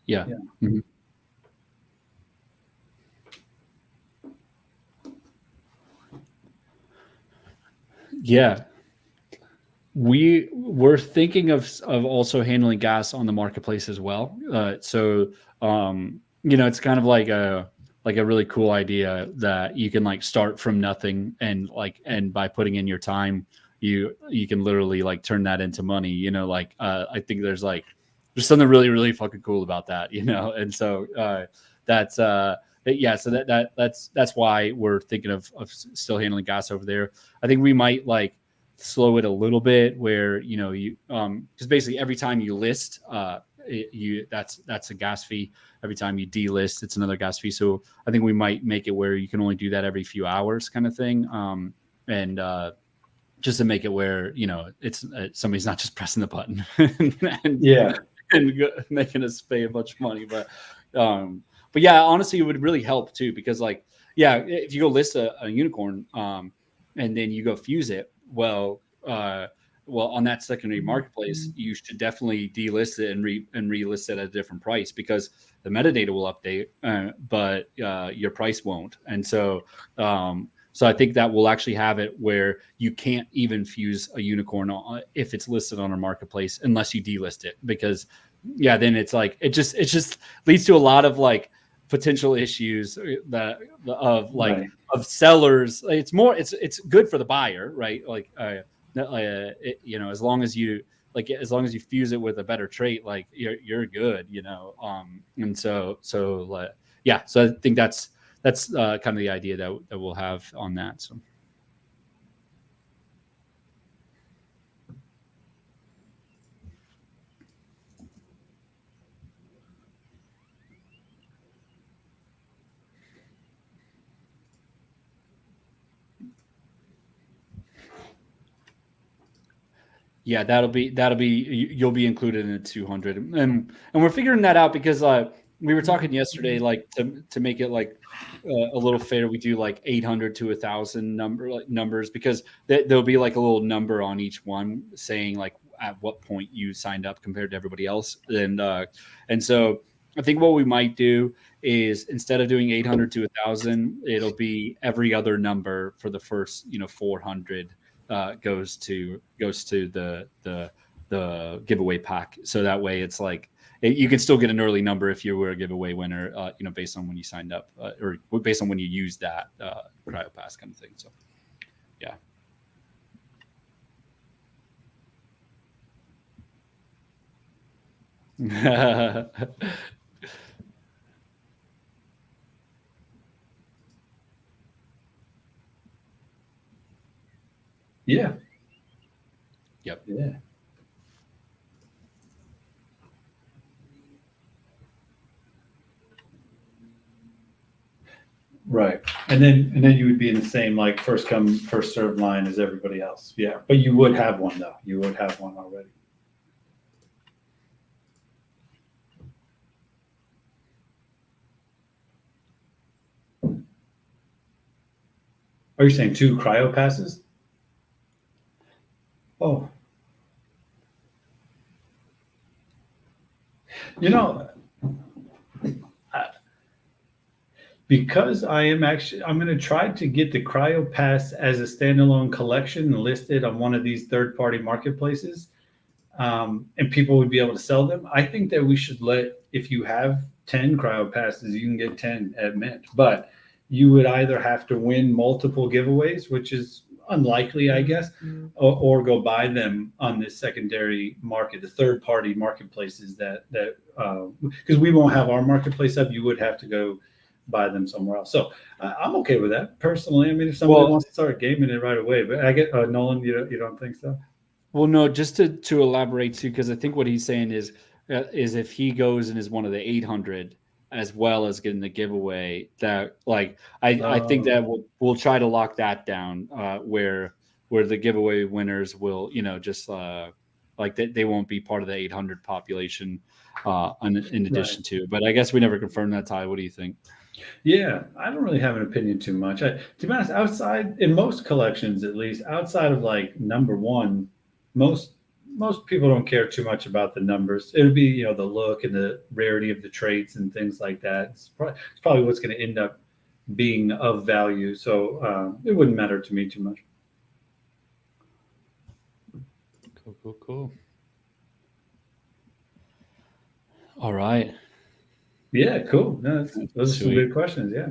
Yeah. Yeah. Mm-hmm. Yeah. We're thinking of also handling gas on the marketplace as well. So it's kind of like a really cool idea that you can like start from nothing and by putting in your time, you can literally like turn that into money. I think there's something really, really fucking cool about that, and so that's yeah. So that's why we're thinking of still handling gas over there. I think we might slow it a little bit, where you because basically every time you list, that's a gas fee. Every time you delist, it's another gas fee. So I think we might make it where you can only do that every few hours, kind of thing. And just to make it where it's somebody's not just pressing the button and Yeah. and making us pay a bunch of money. But yeah, honestly, it would really help too, because like, yeah, if you go list a unicorn, and then you go fuse it, well, on that secondary marketplace, you should definitely delist it and relist it at a different price, because the metadata will update, but your price won't. And so, so I think that we'll actually have it where you can't even fuse a unicorn if it's listed on a marketplace unless you delist it, because yeah, then it's like it just leads to a lot of like potential issues that Right. of sellers. It's good for the buyer, right? Like as long as you fuse it with a better trait, like you're good, and yeah, so I think that's kind of the idea that we'll have on that. So yeah, you'll be included in the 200, and we're figuring that out because we were talking yesterday, like to make it like a little fair, we do like 800 to 1,000 numbers, because there'll be like a little number on each one saying like at what point you signed up compared to everybody else, and so I think what we might do is, instead of doing 800 to 1,000, it'll be every other number for the first 400 goes to the giveaway pack. So that way it's like you can still get an early number if you were a giveaway winner, based on when you signed up, or based on when you used that cryo pass kind of thing. So yeah. Yeah. Yep. Yeah. Right. And then you would be in the same like first come, first served line as everybody else. Yeah. But you would have one though. You would have one already. Are you saying 2 cryo passes? Oh, because I'm going to try to get the cryo pass as a standalone collection and list it on one of these third-party marketplaces, and people would be able to sell them. I think that we should if you have 10 cryo passes, you can get 10 at mint, but you would either have to win multiple giveaways, which is unlikely, I guess, or go buy them on this secondary market, the third-party marketplaces that because we won't have our marketplace up, you would have to go buy them somewhere else. So I'm okay with that personally. I mean, if somebody wants to start gaming it right away, but I get Nolan, you don't think so? Well, no, just to elaborate too, because I think what he's saying is if he goes and is one of the 800 as well as getting the giveaway, that like I think that we'll try to lock that down, where the giveaway winners will just like they won't be part of the 800 population in addition to. But I guess we never confirmed that. Ty, what do you think? Yeah, I don't really have an opinion too much. To be honest, outside in most collections, at least outside of like number one, most people don't care too much about the numbers. It'll be the look and the rarity of the traits and things like that. It's probably what's going to end up being of value. So it wouldn't matter to me too much. Cool. All right. Yeah, cool. No, those are some good questions. Yeah.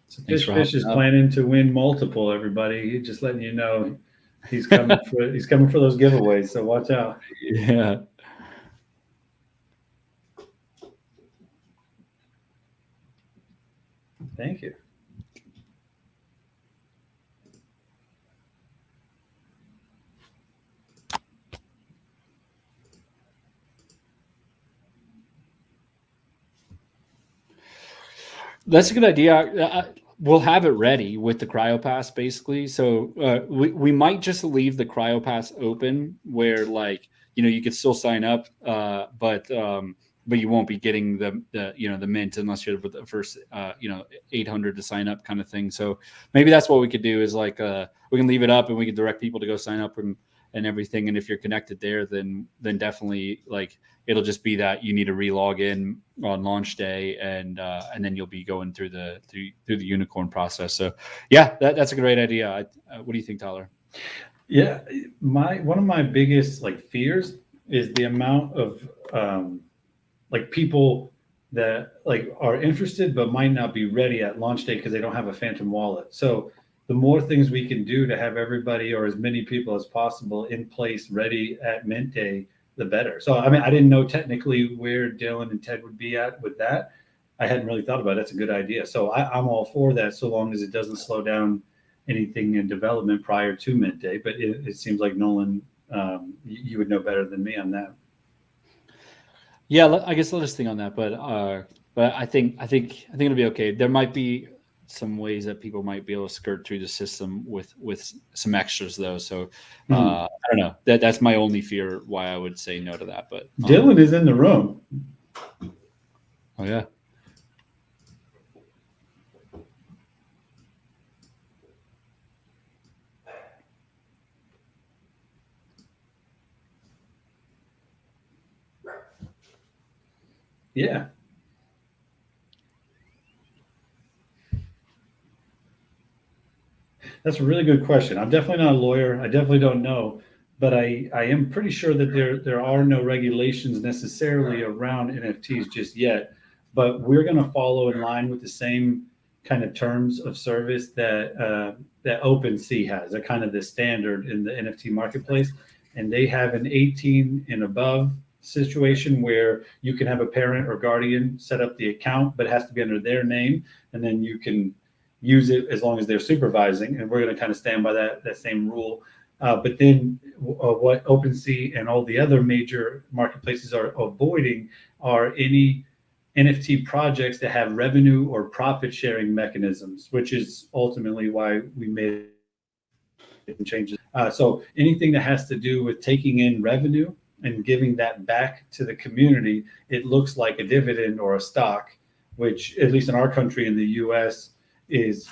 So Fish is planning to win multiple. Everybody, just letting you know, he's coming for those giveaways. So watch out. Yeah. Thank you. That's a good idea. We'll have it ready with the CryoPass, basically. So we might just leave the CryoPass open, where like you could still sign up, but you won't be getting the mint unless you're with the first 800 to sign up kind of thing. So maybe that's what we could do is like we can leave it up and we can direct people to go sign up and everything. And if you're connected there, then definitely like it'll just be that you need to relog in on launch day, and then you'll be going through the unicorn process. So yeah, that's a great idea. What do you think, Tyler? Yeah, one of my biggest like fears is the amount of like people that like are interested but might not be ready at launch day because they don't have a phantom wallet. So the more things we can do to have everybody or as many people as possible in place ready at mint day, the better. So I mean, I didn't know technically where Dylan and Ted would be at with that. I hadn't really thought about it. That's a good idea. So I'm all for that, so long as it doesn't slow down anything in development prior to mint day. But it seems like Nolan, you would know better than me on that. Yeah, I guess let us think on that, but I think it'll be okay. There might be some ways that people might be able to skirt through the system with some extras though. So I don't know. That's my only fear why I would say no to that. But Dylan is in the room. Oh yeah. Yeah. That's a really good question. I'm definitely not a lawyer. I definitely don't know, but I am pretty sure that there are no regulations necessarily around NFTs just yet. But we're going to follow in line with the same kind of terms of service that OpenSea has. They're kind of the standard in the NFT marketplace, and they have an 18 and above situation where you can have a parent or guardian set up the account, but it has to be under their name, and then you can use it as long as they're supervising, and we're going to kind of stand by that same rule. But then what OpenSea and all the other major marketplaces are avoiding are any NFT projects that have revenue or profit sharing mechanisms, which is ultimately why we made changes. So anything that has to do with taking in revenue and giving that back to the community, it looks like a dividend or a stock, which at least in our country, in the U.S., is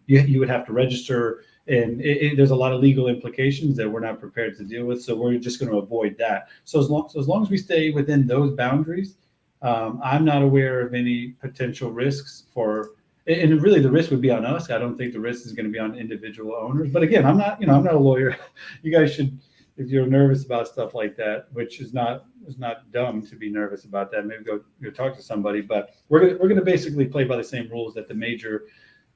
you would have to register, and there's a lot of legal implications that we're not prepared to deal with. So we're just going to avoid that. So as long as we stay within those boundaries, I'm not aware of any potential risks for. And really, the risk would be on us. I don't think the risk is going to be on individual owners. But again, I'm not a lawyer. You guys should, if you're nervous about stuff like that, which is not dumb to be nervous about that, maybe go talk to somebody. But we're gonna basically play by the same rules that the major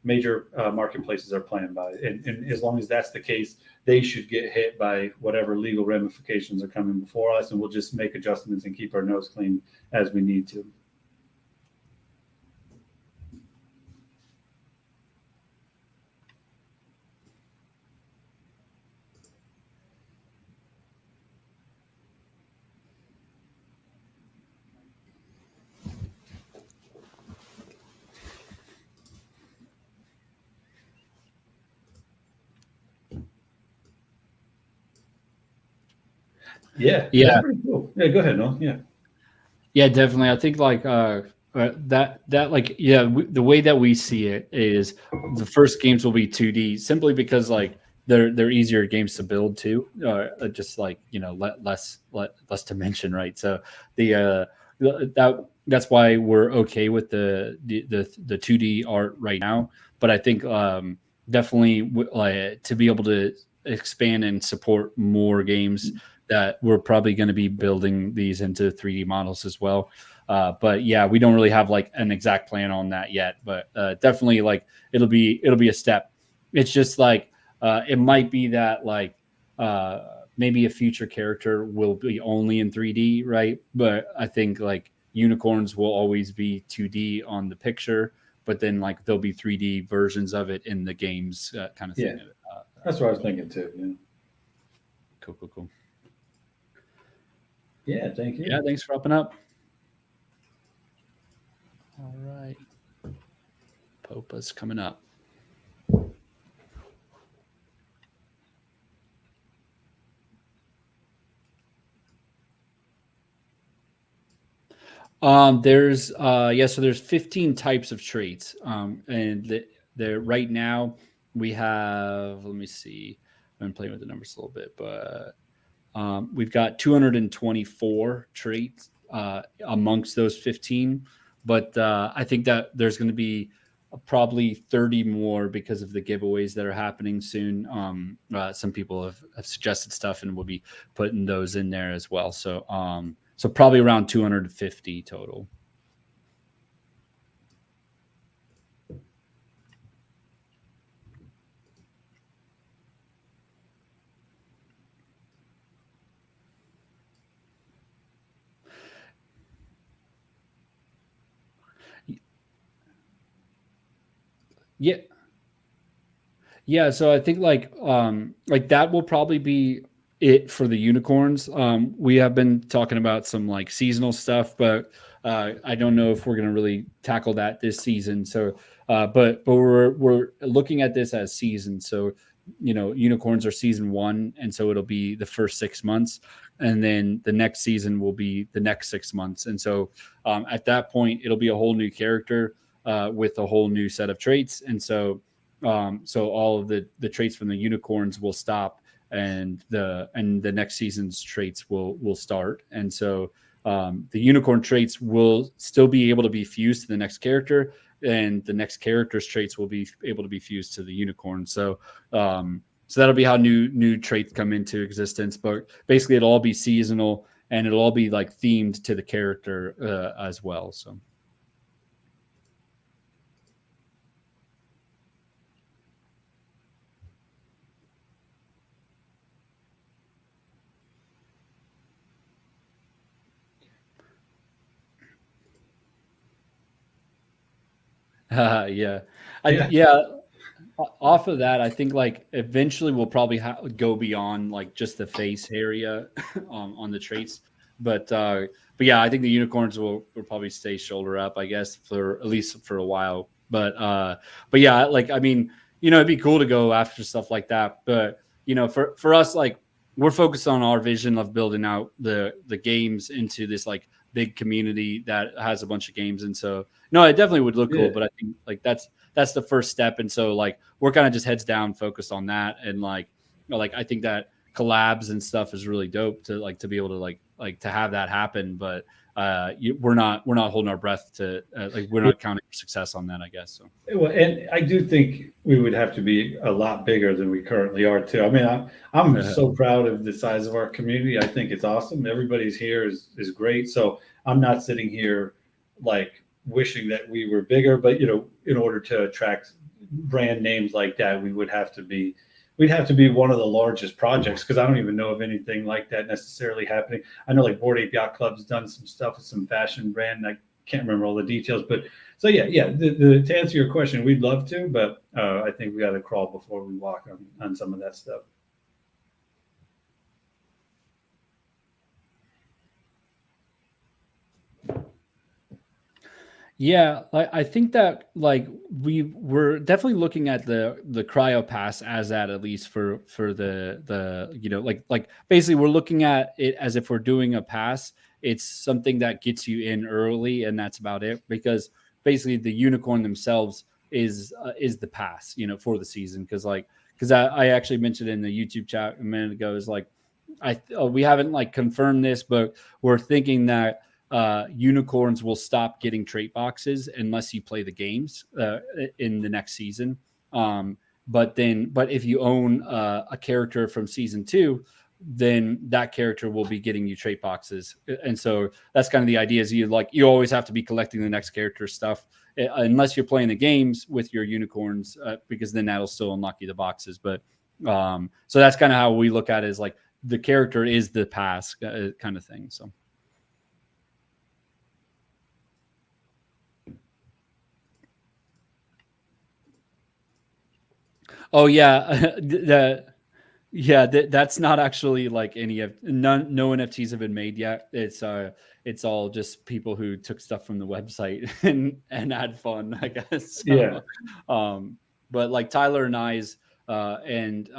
marketplaces are playing by, and as long as that's the case, they should get hit by whatever legal ramifications are coming before us, and we'll just make adjustments and keep our nose clean as we need to. Yeah, that's pretty cool. Yeah, go ahead, Noel. Yeah, definitely. I think like that like the way that we see it is the first games will be 2D simply because like they're easier games to build too. Just like less to mention, right? So that's why we're okay with the 2D art right now. But I think definitely to be able to expand and support more games, that we're probably going to be building these into 3D models as well. But yeah, we don't really have like an exact plan on that yet, but definitely like it'll be a step. It's just like it might be that like maybe a future character will be only in 3D, right? But I think like unicorns will always be 2D on the picture, but then like there'll be 3D versions of it in the games kind of thing. Yeah, that's what I was thinking too. Yeah. Cool. Yeah, thank you. Yeah, thanks for upping up. All right. Popa's coming up. There's so there's 15 types of traits. And there right now we have, let me see. I've been playing with the numbers a little bit, but we've got 224 traits amongst those 15. But I think that there's going to be probably 30 more because of the giveaways that are happening soon. Some people have suggested stuff, and we'll be putting those in there as well. So probably around 250 total. Yeah. Yeah, so I think like that will probably be it for the unicorns. We have been talking about some like seasonal stuff, but I don't know if we're gonna really tackle that this season. So, but we're looking at this as season. So, unicorns are season one, and so it'll be the first 6 months, and then the next season will be the next 6 months. And so, at that point, it'll be a whole new character with a whole new set of traits, and so all of the traits from the unicorns will stop, and the next season's traits will start. And so the unicorn traits will still be able to be fused to the next character, and the next character's traits will be able to be fused to the unicorn. So that'll be how new traits come into existence. But basically, it'll all be seasonal, and it'll all be like themed to the character as well. So. Yeah. Yeah. Yeah. Off of that, I think like eventually we'll probably go beyond like just the face area on the traits. But yeah, I think the unicorns will probably stay shoulder up, I guess, for at least for a while. But yeah, like I mean, it'd be cool to go after stuff like that. But for us, like we're focused on our vision of building out the games into this like big community that has a bunch of games. And so no, it definitely would look cool, Yeah. but I think like that's the first step. And so like we're kind of just heads down focused on that. And like I think that collabs and stuff is really dope to be able to like to have that happen. But we're not holding our breath to like we're not counting for success on that, I guess. So Well, and I do think we would have to be a lot bigger than we currently are too. I mean, I'm so proud of the size of our community. I think it's awesome. Everybody's here is great. So I'm not sitting here like wishing that we were bigger, but in order to attract brand names like that, we'd have to be one of the largest projects, because I don't even know of anything like that necessarily happening. I know like Board Ape Yacht Club's done some stuff with some fashion brand. I can't remember all the details, but so yeah. To answer your question, we'd love to, but I think we got to crawl before we walk on some of that stuff. yeah, I think that like we're definitely looking at the cryo pass as that, at least for the like basically we're looking at it as if we're doing a pass. It's something that gets you in early, and that's about it, because basically the unicorn themselves is the pass for the season. Because I actually mentioned in the YouTube chat a minute ago, is like we haven't like confirmed this, but we're thinking that unicorns will stop getting trait boxes unless you play the games in the next season. But if you own a character from season 2, then that character will be getting you trait boxes. And so that's kind of the idea, is you always have to be collecting the next character stuff unless you're playing the games with your unicorns, because then that'll still unlock you the boxes. But so that's kind of how we look at it, is like the character is the pass kind of thing. So. Oh yeah, Yeah, that's not actually like any of none. No NFTs have been made yet. It's all just people who took stuff from the website and had fun, I guess. Yeah, So, but like Tyler and I's, and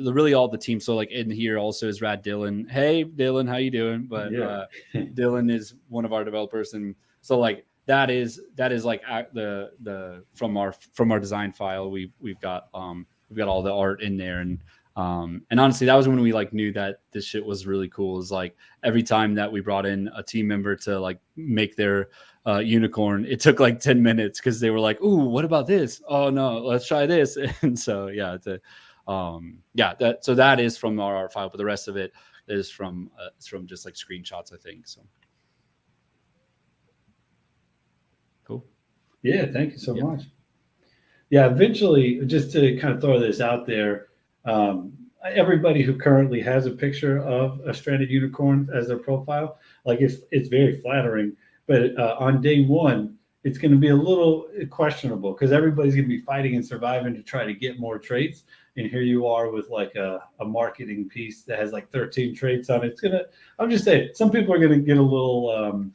really all the team. So like in here also is Rad Dylan. Hey Dylan, how you doing? But yeah, Dylan is one of our developers, and so like that is like the from our design file. We've got all the art in there, and honestly, that was when we like knew that this shit was really cool. Is like every time that we brought in a team member to like make their unicorn, it took like 10 minutes because they were like, "Ooh, what about this? Oh no, let's try this." And so yeah, that is from our art file, but the rest of it is from it's from just like screenshots, I think. So cool. yeah. Thank you so Yeah. much. Yeah, eventually, just to kind of throw this out there, everybody who currently has a picture of a stranded unicorn as their profile, like it's very flattering, but on day one, it's going to be a little questionable because everybody's going to be fighting and surviving to try to get more traits. And here you are with like a marketing piece that has like 13 traits on it. It's gonna, I'm just saying, some people are going to get a little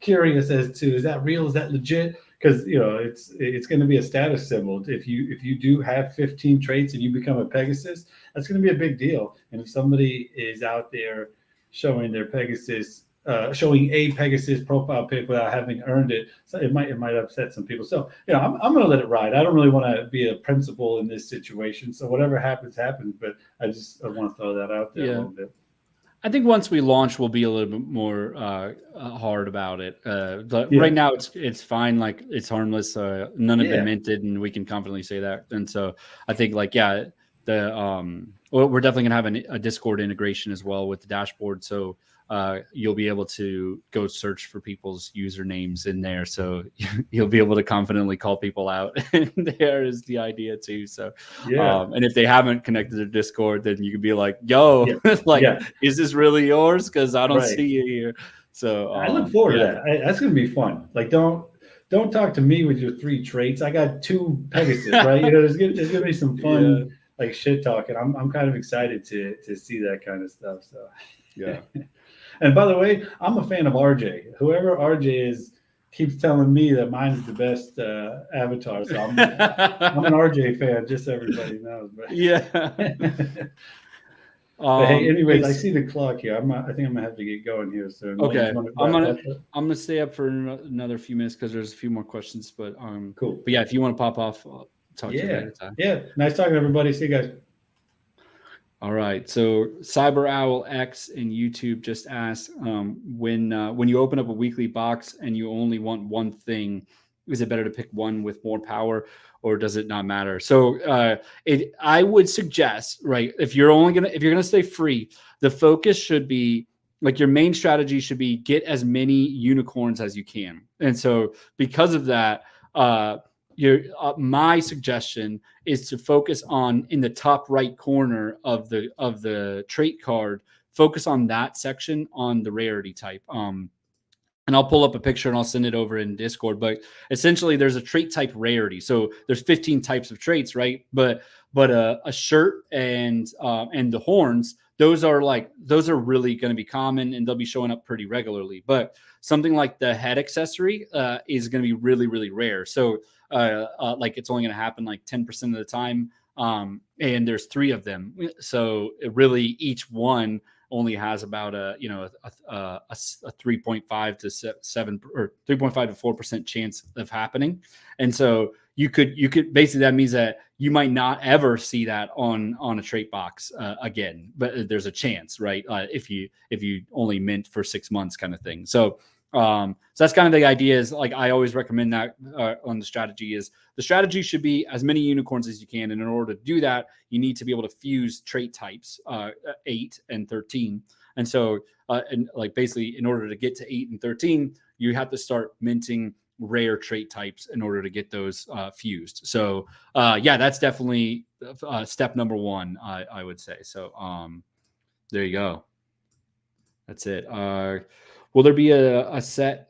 curious as to, is that real? Is that legit? Because it's going to be a status symbol. If you do have 15 traits and you become a Pegasus, that's going to be a big deal. And if somebody is out there showing their Pegasus, showing a Pegasus profile pic without having earned it, so it might upset some people. So I'm going to let it ride. I don't really want to be a principal in this situation. So whatever happens, happens. But I want to throw that out there a Yeah. little bit. I think once we launch, we'll be a little bit more hard about it. But Yeah. right now, it's fine. Like it's harmless. None have been Yeah. minted, and we can confidently say that. And so I think, like, yeah, we're definitely gonna have a Discord integration as well with the dashboard. So you'll be able to go search for people's usernames in there. So you'll be able to confidently call people out. And there is the idea too. So Yeah. and if they haven't connected to Discord, then you can be like, "Yo, Yeah. like, Yeah. is this really yours? Because I don't Right. see you here." So I look forward to yeah, that. That's going to be fun. Like, don't talk to me with your 3 traits. I got 2 Pegasus, right? There's gonna be some yeah, fun like shit talking. I'm kind of excited to see that kind of stuff. So, yeah. and by the way, I'm a fan of RJ. Whoever RJ is keeps telling me that mine's the best avatar. So I'm an RJ fan, just so everybody knows. But Yeah. but hey, anyways, I It's see the clock here. I think I'm gonna have to get going here soon. Like, you okay. want to I'm wrap gonna up? I'm gonna stay up for another few minutes because there's a few more questions. Cool. But yeah, if you want to pop off, I'll talk to you Yeah. later. Time. Yeah. Nice talking to everybody. See you guys. All right. So Cyber Owl X in YouTube just asked, when you open up a weekly box and you only want one thing, is it better to pick one with more power, or does it not matter? So I would suggest, right, if you're gonna stay free, the focus should be, like, your main strategy should be get as many unicorns as you can. And so because of that, my suggestion is to focus on, in the top right corner of the trait card, focus on that section on the rarity type. And I'll pull up a picture and I'll send it over in Discord. But essentially, there's a trait type rarity. So there's 15 types of traits, right? But a shirt and the horns, those are really going to be common, and they'll be showing up pretty regularly. But something like the head accessory is going to be really, really rare. So like it's only going to happen like 10% of the time. And there's 3 of them. So really each one only has about a 3.5 to 7 or 3.5 to 4% chance of happening. And so you could basically, that means that you might not ever see that on a trait box again, but there's a chance, right? If you only mint for 6 months kind of thing. So that's kind of the idea. Is like, I always recommend that on the strategy should be as many unicorns as you can. And in order to do that, you need to be able to fuse trait types 8 and 13. And so, and like basically in order to get to 8 and 13, you have to start minting rare trait types in order to get those fused. So yeah, that's definitely step number 1, I would say. So there you go. That's it. Will there be a set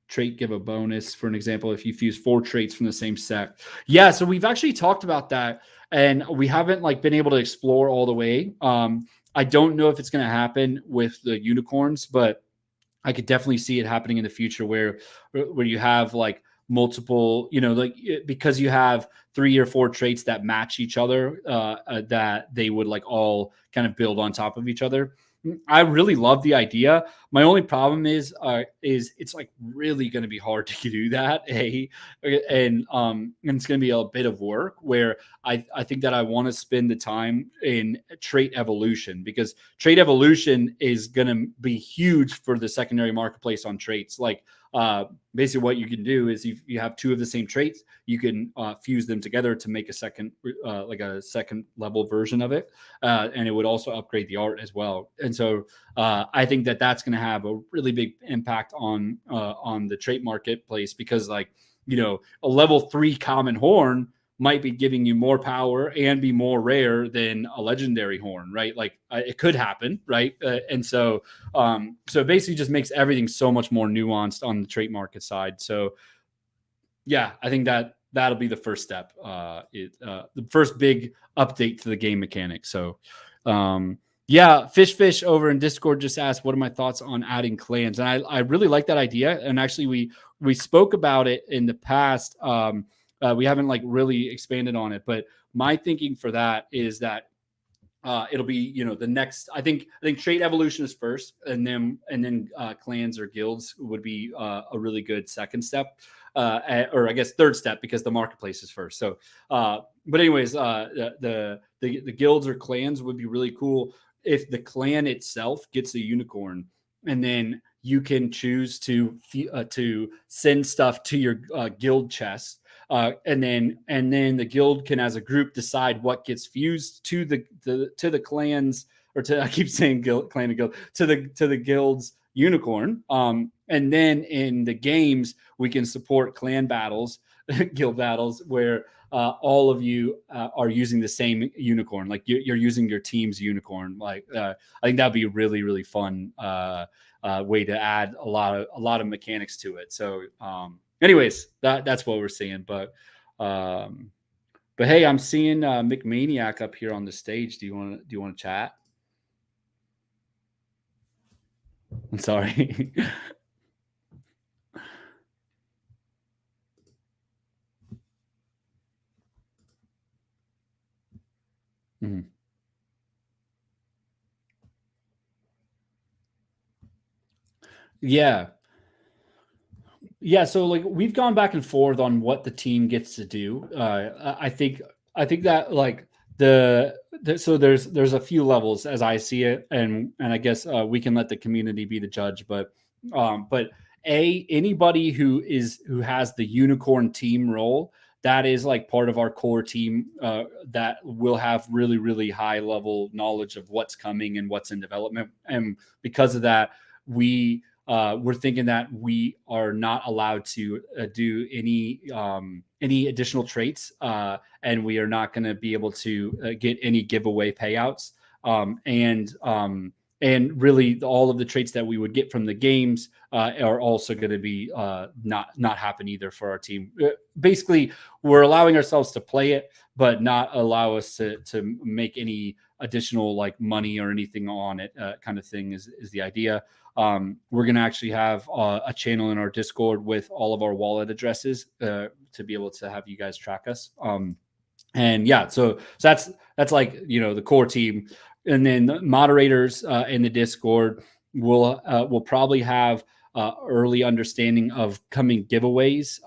trait give a bonus, for an example, if you fuse 4 traits from the same set? Yeah, so we've actually talked about that. and we haven't like been able to explore all the way. I don't know if it's going to happen with the unicorns, but I could definitely see it happening in the future where you have like multiple, like because you have 3 or 4 traits that match each other, that they would like all kind of build on top of each other. I really love the idea. My only problem is it's like really going to be hard to do that. And it's going to be a bit of work where I think that I want to spend the time in trait evolution, because trait evolution is going to be huge for the secondary marketplace on traits. Like basically what you can do is you have 2 of the same traits, you can fuse them together to make a second like a second level version of it, and it would also upgrade the art as well. And so I think that that's going to have a really big impact on the trait marketplace, because like a level 3 common horn might be giving you more power and be more rare than a legendary horn, right? Like it could happen, right? And so it basically just makes everything so much more nuanced on the trait market side. So yeah, I think that'll be the first step. The first big update to the game mechanic. So yeah, Fish over in Discord just asked, what are my thoughts on adding clans? And I really like that idea. And actually we spoke about it in the past. We haven't like really expanded on it, but my thinking for that is that it'll be the next. I think trait evolution is first, and then clans or guilds would be a really good second step, or I guess third step, because the marketplace is first. So, but anyways, the guilds or clans would be really cool if the clan itself gets a unicorn, and then you can choose to send stuff to your guild chest. And then the guild can, as a group, decide what gets fused to the clans, or I keep saying clan and guild, to the guild's unicorn. And then in the games, we can support clan battles, guild battles, where all of you are using the same unicorn. Like you're using your team's unicorn. Like I think that'd be a really, really fun way to add a lot of mechanics to it. So anyways, that's what we're seeing. But hey, I'm seeing McManiac up here on the stage. Do you want to chat? I'm sorry. Mhm. Yeah. Yeah, so like we've gone back and forth on what the team gets to do. I think that like so there's a few levels as I see it, and I guess we can let the community be the judge. But anybody who has the unicorn team role, that is like part of our core team, that will have really, really high level knowledge of what's coming and what's in development, and because of that, we're thinking that we are not allowed to do any additional traits, and we are not going to be able to get any giveaway payouts. And really, all of the traits that we would get from the games are also going to be not happen either for our team. Basically, we're allowing ourselves to play it, but not allow us to make any additional like money or anything on it, kind of thing is the idea. We're going to actually have a channel in our Discord with all of our wallet addresses to be able to have you guys track us. And yeah, so that's like the core team, and then the moderators in the Discord will probably have early understanding of coming giveaways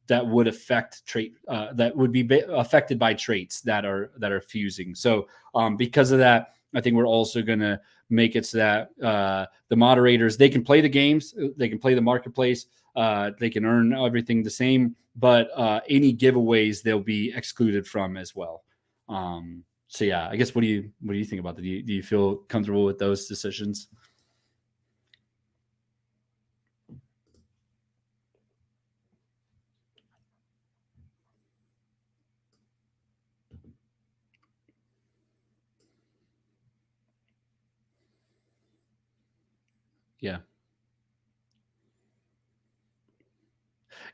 that would affect trait that would be affected by traits that are fusing. So because of that, I think we're also going to make it so that the moderators, they can play the games, they can play the marketplace, they can earn everything the same, but any giveaways they'll be excluded from as well. So yeah, I guess what do you think about that? Do you feel comfortable with those decisions? Yeah.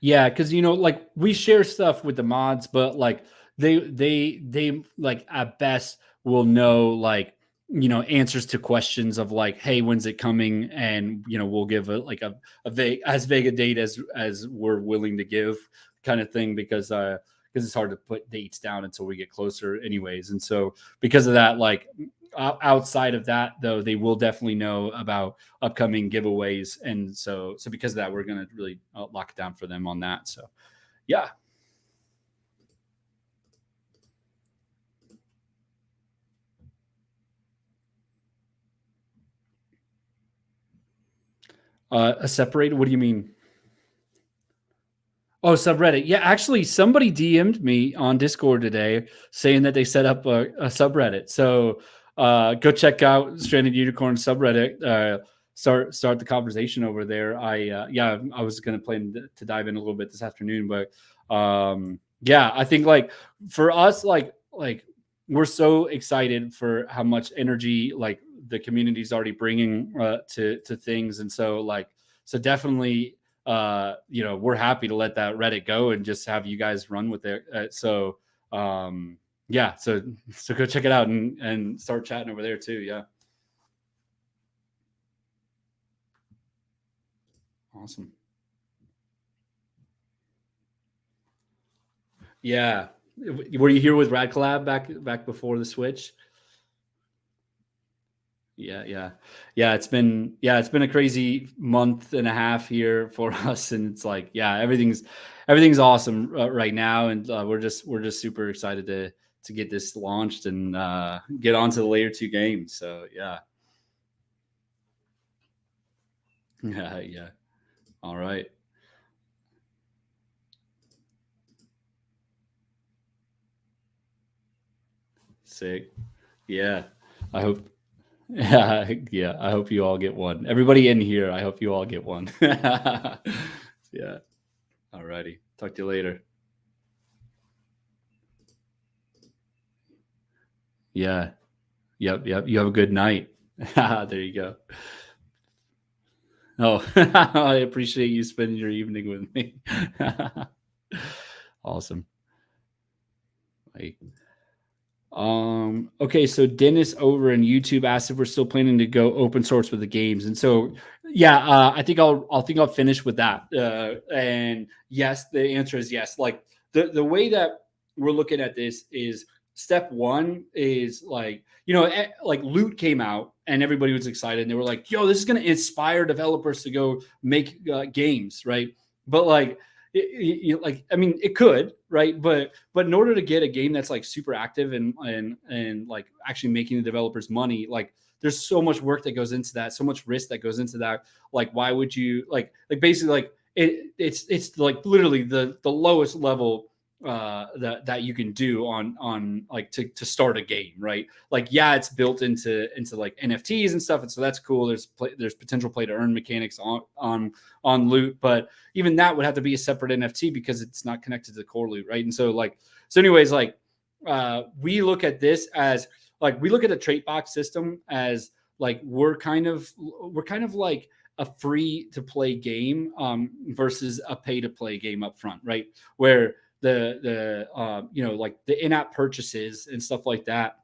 Yeah, because like we share stuff with the mods, but like they like at best will know like, answers to questions of like, hey, when's it coming? And, we'll give a vague, as vague a date as we're willing to give, kind of thing, because it's hard to put dates down until we get closer anyways. And so because of that, like outside of that though, they will definitely know about upcoming giveaways. And so because of that, we're going to really lock it down for them on that. So yeah. A separated, what do you mean? Oh, subreddit. Yeah, actually, somebody DM'd me on Discord today saying that they set up a subreddit. So go check out Stranded Unicorn subreddit. Start the conversation over there. I was going to plan to dive in a little bit this afternoon, but yeah, I think like for us, like we're so excited for how much energy like the community's already bringing to things, and so definitely we're happy to let that Reddit go and just have you guys run with it. Yeah, so go check it out and start chatting over there too. Yeah. Awesome. Yeah. Were you here with Rad Collab back before the Switch? Yeah. It's been a crazy month and a half here for us, and it's like, yeah, everything's awesome right now, and we're just super excited to get this launched and get onto the layer 2 games. So yeah. Yeah. All right. Sick. Yeah. I hope. Yeah. I hope you all get one. Everybody in here, I hope you all get one. Yeah. All righty. Talk to you later. Yeah. Yep. You have a good night. There you go. Oh, I appreciate you spending your evening with me. Awesome. Like, okay, so Dennis over in YouTube asked if we're still planning to go open source with the games, and so yeah, I think I'll finish with that. And yes, the answer is yes. Like the way that we're looking at this is step one is like, like Loot came out and everybody was excited and they were like, yo, this is going to inspire developers to go make games, right? But like like, I mean, it could, right? But in order to get a game that's like super active and like actually making the developers money, like there's so much work that goes into that, so much risk that goes into that. Like, why would you like basically like it's like literally the lowest level that you can do on like to start a game, right? Like, yeah, it's built into like NFTs and stuff, and so that's cool. There's potential play to earn mechanics on Loot, but even that would have to be a separate NFT because it's not connected to the core Loot, right? And so anyways, like we look at this as like, we look at a trait box system as like we're kind of like a free to play game versus a pay to play game up front, right? Where the like the in-app purchases and stuff like that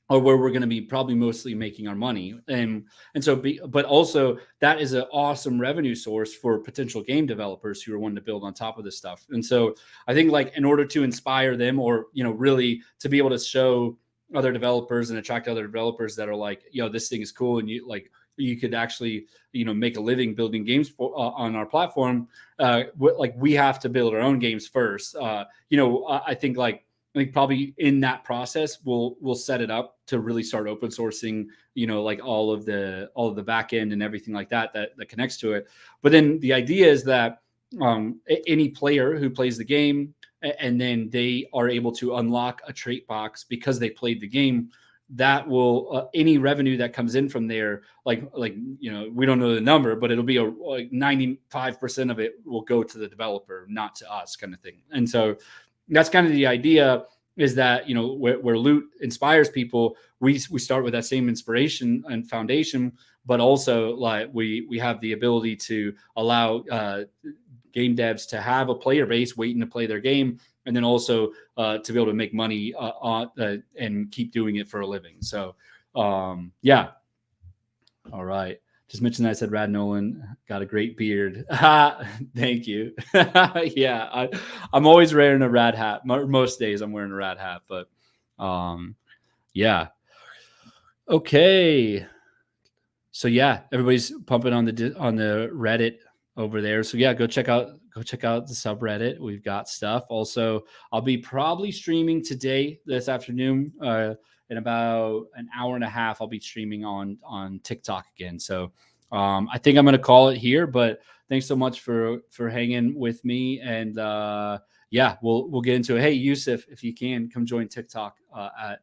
are where we're going to be probably mostly making our money. And so but also that is an awesome revenue source for potential game developers who are wanting to build on top of this stuff. And so I think like in order to inspire them, or really to be able to show other developers and attract other developers that are like, this thing is cool, and you could actually make a living building games on our platform, like we have to build our own games first. I think probably in that process we'll set it up to really start open sourcing, like all of the back end and everything like that connects to it. But then the idea is that any player who plays the game and then they are able to unlock a trait box because they played the game, that will any revenue that comes in from there, like we don't know the number, but it'll be like 95% of it will go to the developer, not to us, kind of thing. And so that's kind of the idea, is that where Loot inspires people, we start with that same inspiration and foundation, but also like we have the ability to allow game devs to have a player base waiting to play their game, and then also to be able to make money and keep doing it for a living. So yeah. All right. Just mentioned that I said Rad Nolan got a great beard. Thank you. Yeah, I'm always wearing a rad hat. Most days I'm wearing a rad hat, but yeah. Okay. So yeah, everybody's pumping on the Reddit over there. So yeah, go check out the subreddit. We've got stuff. Also, I'll be probably streaming today, this afternoon, in about an hour and a half. I'll be streaming on TikTok again. So I think I'm gonna call it here. But thanks so much for hanging with me. And yeah, we'll get into it. Hey, Yusuf, if you can come join TikTok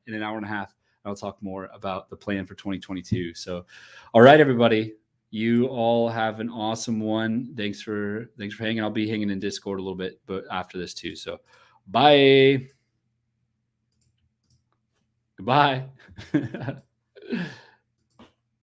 in an hour and a half. I'll talk more about the plan for 2022. So, all right, everybody, you all have an awesome one. Thanks for hanging. I'll be hanging in Discord a little bit, but after this too. So, bye. Goodbye.